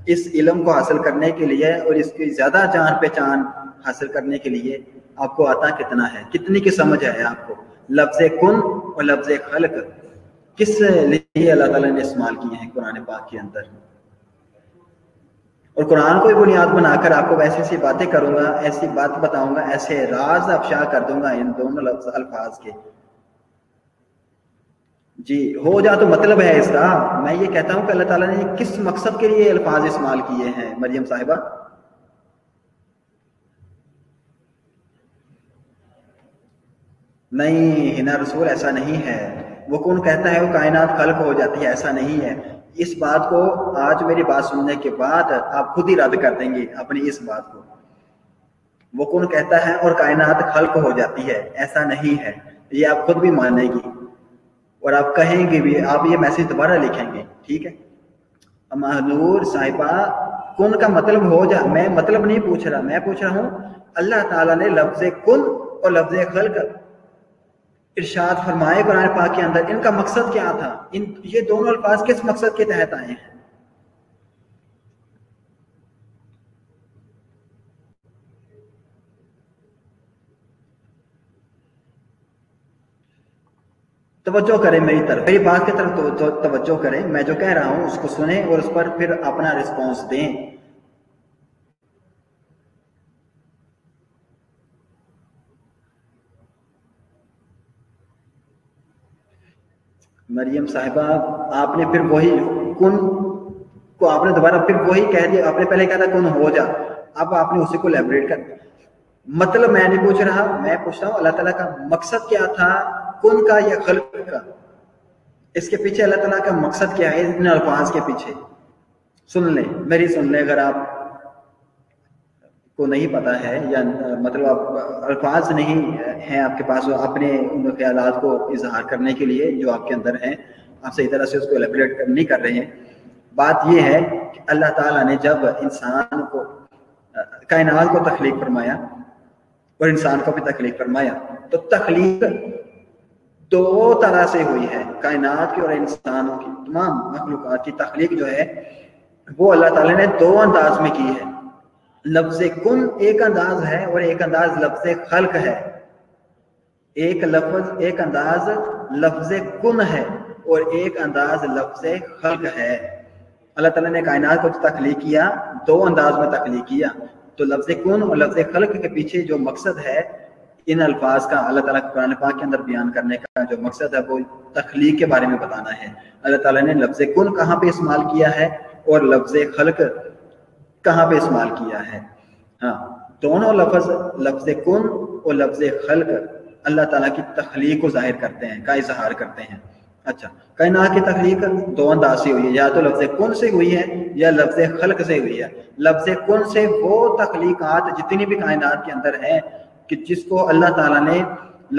اس علم کو حاصل کرنے کے لیے اور اس کی زیادہ جان پہچان حاصل کرنے کے لیے آپ کو آتا کتنا ہے، کتنی کی سمجھ ہے آپ کو؟ لفظ کن اور لفظ خلق کس لیے اللہ تعالیٰ نے استعمال کیے ہیں قرآن پاک کے اندر؟ اور قرآن کو بنیاد بنا کر آپ کو ایسی ایسی باتیں کروں گا، ایسی بات بتاؤں گا، ایسے راز افشا کر دوں گا ان دونوں لفظ الفاظ کے۔ جی ہو جا تو مطلب ہے اس کا، میں یہ کہتا ہوں کہ اللہ تعالیٰ نے کس مقصد کے لیے الفاظ استعمال کیے ہیں مریم صاحبہ؟ نہیں ہنا رسول، ایسا نہیں ہے۔ وہ کون کہتا ہے وہ کائنات خلق ہو جاتی ہے؟ ایسا نہیں ہے۔ اس بات کو آج میری بات سننے کے بعد آپ خود ہی رد کر دیں گے اپنی اس بات کو۔ وہ کون کہتا ہے اور کائنات خلق ہو جاتی ہے؟ ایسا نہیں ہے، یہ آپ خود بھی مانیں گی اور آپ کہیں گے بھی، آپ یہ میسج دوبارہ لکھیں گے، ٹھیک ہے؟ مہنور صاحبہ کن کا مطلب ہو جا، میں مطلب نہیں پوچھ رہا، میں پوچھ رہا ہوں اللہ تعالیٰ نے لفظ کن اور لفظ خلق ارشاد فرمائے قرآن پاک کے اندر، ان کا مقصد کیا تھا؟ یہ دونوں الفاظ کس مقصد کے تحت آئے ہیں؟ توجہ کریں میری طرف، میری بات کی طرف توجہ کریں، میں جو کہہ رہا ہوں اس کو سنیں اور اس پر پھر اپنا رسپانس دیں۔ مریم صاحبہ آپ نے پھر وہی کن کو آپ نے دوبارہ پھر وہی کہہ دیا، آپ نے پہلے کہا تھا کن ہو جا، اب آپ نے اسی کو لیبریٹ کر دیا۔ مطلب میں نہیں پوچھ رہا، میں پوچھ رہا ہوں اللہ تعالیٰ کا مقصد کیا تھا کن کا یا خلق کا؟ اس کے پیچھے اللہ تعالیٰ کا مقصد کیا ہے ان الفاظ کے پیچھے؟ سن لیں میری، سن لیں، اگر آپ کو نہیں پتا ہے یا مطلب آپ الفاظ نہیں ہیں آپ کے پاس اپنے ان خیالات کو اظہار کرنے کے لیے جو آپ کے اندر ہیں، آپ صحیح طرح سے اس کو ایلیبریٹ نہیں کر رہے ہیں۔ بات یہ ہے کہ اللہ تعالیٰ نے جب انسان کو کائنات کو تخلیق فرمایا اور انسان کو بھی تخلیق فرمایا تو تخلیق دو طرح سے ہوئی ہے، کائنات کی اور انسانوں کی، تمام مخلوقات کی تخلیق جو ہے وہ اللہ تعالیٰ نے دو انداز میں کی ہے۔ لفظ کن ایک انداز ہے اور ایک انداز لفظ خلق ہے۔ ایک انداز لفظ کن ہے اور ایک انداز لفظ خلق ہے۔ اللہ تعالیٰ نے کائنات کو تخلیق کیا، دو انداز میں تخلیق کیا، تو لفظ کن اور لفظ خلق کے پیچھے جو مقصد ہے ان الفاظ کا، اللہ تعالیٰ کے قرآن پاک کے اندر بیان کرنے کا جو مقصد ہے وہ تخلیق کے بارے میں بتانا ہے۔ اللہ تعالیٰ نے لفظ کن کہاں پہ استعمال کیا ہے اور لفظ خلق کہاں پہ استعمال کیا ہے؟ ہاں دونوں لفظ لفظ کن اور لفظ خلق اللہ تعالیٰ کی تخلیق کو ظاہر کرتے ہیں، کا اظہار کرتے ہیں۔ اچھا، کائنات کی تخلیق دو انداز سے ہوئی ہے، یا تو لفظ کن سے ہوئی ہے یا لفظ خلق سے ہوئی ہے۔ لفظ کن سے وہ تخلیقات جتنی بھی کائنات کے اندر ہیں کہ جس کو اللہ تعالیٰ نے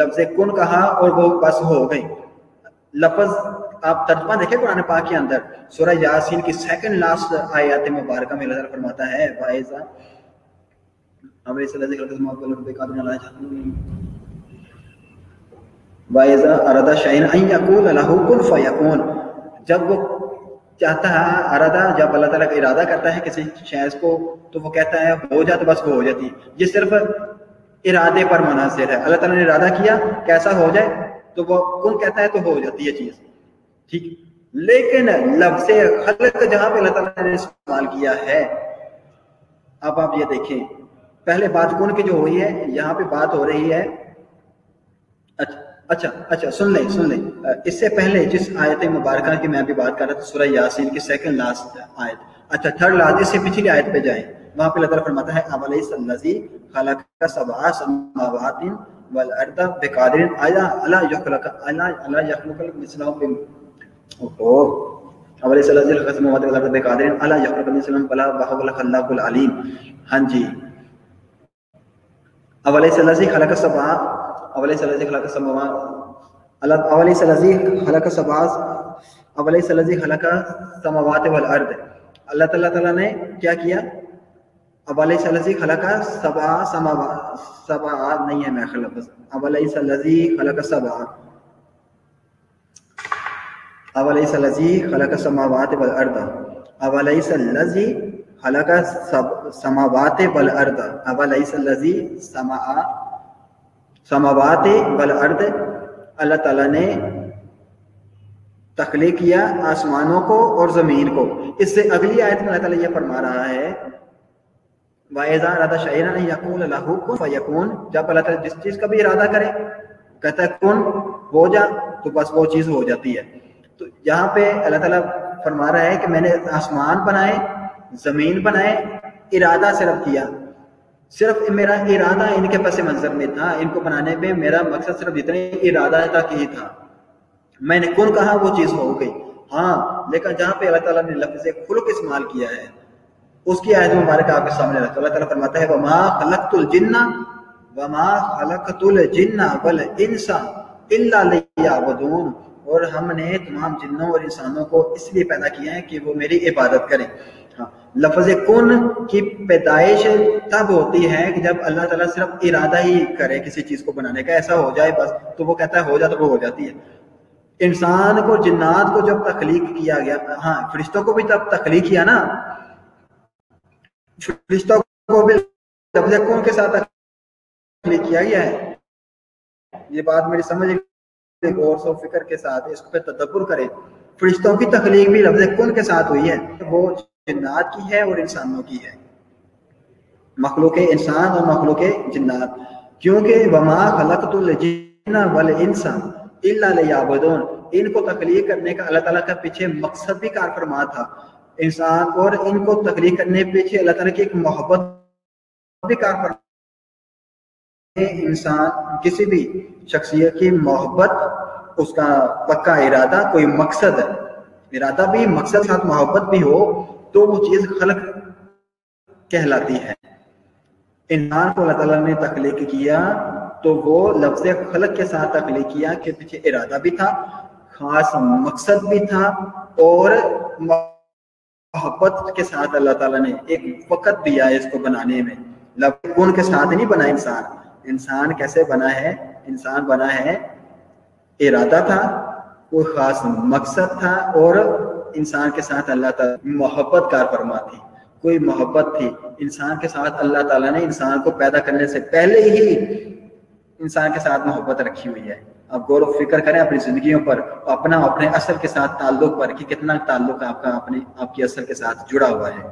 لفظ کن کہا اور وہ بس ہو گئی۔ لفظ آپ ترجمہ دیکھیں قرآن پاک کے اندر، سورہ یاسین کی سیکنڈ لاسٹ آیات مبارکہ میں اللہ تعالیٰ فرماتا ہے وَإِذَا وَإِذَا أَرَادَ شَيْئًا أَن يَقُولَ لَهُ كُن فَيَكُونُ، جب وہ چاہتا ہے ارادہ، جب اللہ تعالیٰ کا ارادہ کرتا ہے کسی شخص کو تو وہ کہتا ہے ہو جا تو بس وہ ہو جاتی ہے۔ یہ صرف ارادے پر منحصر ہے، اللہ تعالیٰ نے ارادہ کیا کیسا ہو جائے تو وہ کن کہتا ہے تو ہو جاتی ہے چیز، ٹھیک۔ لیکن لفظ خلق جہاں پہ اللہ تعالیٰ نے استعمال کیا ہے، اب آپ یہ دیکھیں، پہلے بات کن کی جو ہوئی ہے، یہاں پہ بات ہو رہی ہے، اچھا سن لیں اس سے پہلے جس آیت مبارکہ کی میں ابھی بات کر رہا تھا، سورہ یاسین کی سیکنڈ لاسٹ آیت، اچھا تھرڈ لاسٹ، اس سے پچھلی آیت پہ جائیں، وہاں پہ اللہ تعالیٰ فرماتا ہے اولیس الذی خلق سبع سماوات والارض بقادر الا یخلق مثلهم، اولیس الذی خلق سماوات والارض بقادر الا یخلق مثلهم بلا وهو الخلاق العلیم۔ ہاں جی، اولیس الذی خلق سبع اولیس الذی خلق السماوات اولیس الذی خلق سبع اولیس الذی خلق السماوات والارض، اللہ تعالیٰ نے کیا کیا؟ اولیس الذی خلق سبع سماوات، سبع نہیں ہے میں خلق، اولیس الذی خلق سبع اولیس الذی خلق السماوات والارض اولیس الذی خلق السماوات والارض اولیس الذی سماوات والارض، اللہ تعالیٰ نے تخلیق کیا آسمانوں کو اور زمین کو۔ اس سے اگلی آیت میں اللہ تعالیٰ یہ فرما رہا ہے وَإِذَا أَرَادَ شَيْئًا أَن يَقُولَ لَهُ كُن فَيَكُونُ، جب اللہ تعالیٰ جس چیز کا بھی ارادہ کرے کہتا ہے کن ہو جا تو بس وہ چیز ہو جاتی ہے۔ تو یہاں پہ اللہ تعالیٰ فرما رہا ہے کہ میں نے آسمان بنائے، زمین بنائے، ارادہ صرف کیا، صرف میرا ارادہ ان کے پس منظر میں تھا، ان کو بنانے میں میرا مقصد صرف اتنے ارادہ تک ہی تھا، میں نے کن کہا وہ چیز ہو گئی۔ ہاں لیکن جہاں پہ اللہ تعالیٰ نے لفظ خلق استعمال کیا ہے اس کی آیت مبارکہ آپ کے سامنے رکھتا ہے، اللہ تعالیٰ فرماتا ہے وما خلقت الجن والانس الا لیعبدون، اور ہم نے تمام جنوں اور انسانوں کو اس لیے پیدا کیا ہے کہ وہ میری عبادت کریں۔ ہاں، لفظ کن کی پیدائش تب ہوتی ہے کہ جب اللہ تعالیٰ صرف ارادہ ہی کرے کسی چیز کو بنانے کا، ایسا ہو جائے بس تو وہ کہتا ہے ہو جا تو وہ ہو جاتی ہے۔ انسان کو، جنات کو جب تخلیق کیا گیا، ہاں فرشتوں کو بھی جب تخلیق کیا نا، فرشتوں کو بھی لفظ کن کے ساتھ تخلیق کیا گیا ہے۔ یہ بات میری سمجھ غور و فکر کے ساتھ اس پہ تدبر کرے، فرشتوں کی تخلیق بھی لفظ کن کے ساتھ ہوئی ہے، وہ جنات کی ہے اور انسانوں کی ہے، مخلوق انسان اور مخلوق جنات، کیونکہ وما خلقت الجن والانس الا لیعبدون، ان کو تخلیق کرنے کا اللہ تعالیٰ کا پیچھے مقصد بھی کار فرما تھا، انسان اور ان کو تخلیق کرنے پیچھے اللہ تعالیٰ کی ایک محبت بھی کار فرما۔ انسان کسی بھی شخصیت کی محبت، اس کا پکا ارادہ، کوئی مقصد ہے، ارادہ بھی مقصد ساتھ محبت بھی ہو تو وہ چیز خلق کہلاتی ہے۔ انسان کو اللہ تعالیٰ نے تخلیق کیا تو وہ لفظ خلق کے ساتھ تخلیق کیا کہ پیچھے ارادہ بھی تھا، خاص مقصد بھی تھا، اور محبت کے ساتھ اللہ تعالیٰ نے ایک وقت دیا ہے اس کو بنانے میں۔ لفظ کن کے ساتھ نہیں بنا انسان کیسے بنا ہے؟ انسان بنا ہے، ارادہ تھا، کوئی خاص مقصد تھا، اور انسان کے ساتھ اللہ تعالیٰ محبت کار فرما تھی، کوئی محبت تھی انسان کے ساتھ۔ اللہ تعالیٰ نے انسان کو پیدا کرنے سے پہلے ہی انسان کے ساتھ محبت رکھی ہوئی ہے۔ اب غور و فکر کریں اپنی زندگیوں پر، اپنے اصل کے ساتھ تعلق پر کہ کتنا تعلق آپ کا آپ کی اصل کے ساتھ جڑا ہوا ہے۔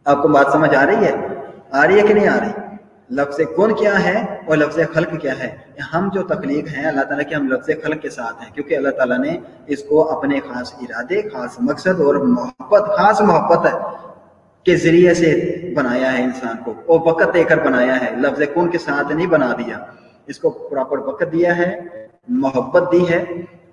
آپ کو بات سمجھ آ رہی ہے؟ آ رہی ہے کہ نہیں آ رہی؟ لفظ کن کیا ہے اور لفظ خلق کیا ہے؟ ہم جو تخلیق ہیں اللہ تعالیٰ کے، ہم لفظ خلق کے ساتھ ہیں، کیونکہ اللہ تعالیٰ نے اس کو اپنے خاص ارادے، خاص مقصد اور خاص محبت کے ذریعے سے بنایا ہے انسان کو، اور وقت دے کر بنایا ہے، لفظ کن کے ساتھ نہیں بنا دیا، اس کو پراپر وقت دیا ہے، محبت دی ہے،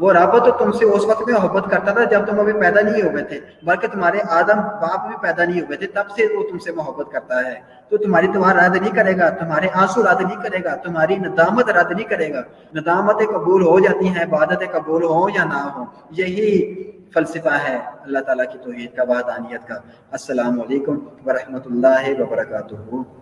وہ رب تو تم سے اس وقت میں محبت کرتا تھا جب تم ابھی پیدا نہیں ہوئے تھے، بلکہ تمہارے آدم باپ بھی پیدا نہیں ہوئے تھے، تب سے وہ تم سے محبت کرتا ہے۔ تو تمہاری دعا رد نہیں کرے گا، تمہارے آنسو رد نہیں کرے گا، تمہاری ندامت رد نہیں کرے گا۔ ندامتیں قبول ہو جاتی ہیں، عبادتیں قبول ہوں یا نہ ہوں، یہی فلسفہ ہے اللہ تعالیٰ کی توحید کا، وحدانیت کا۔ السلام علیکم ورحمۃ اللہ وبرکاتہ۔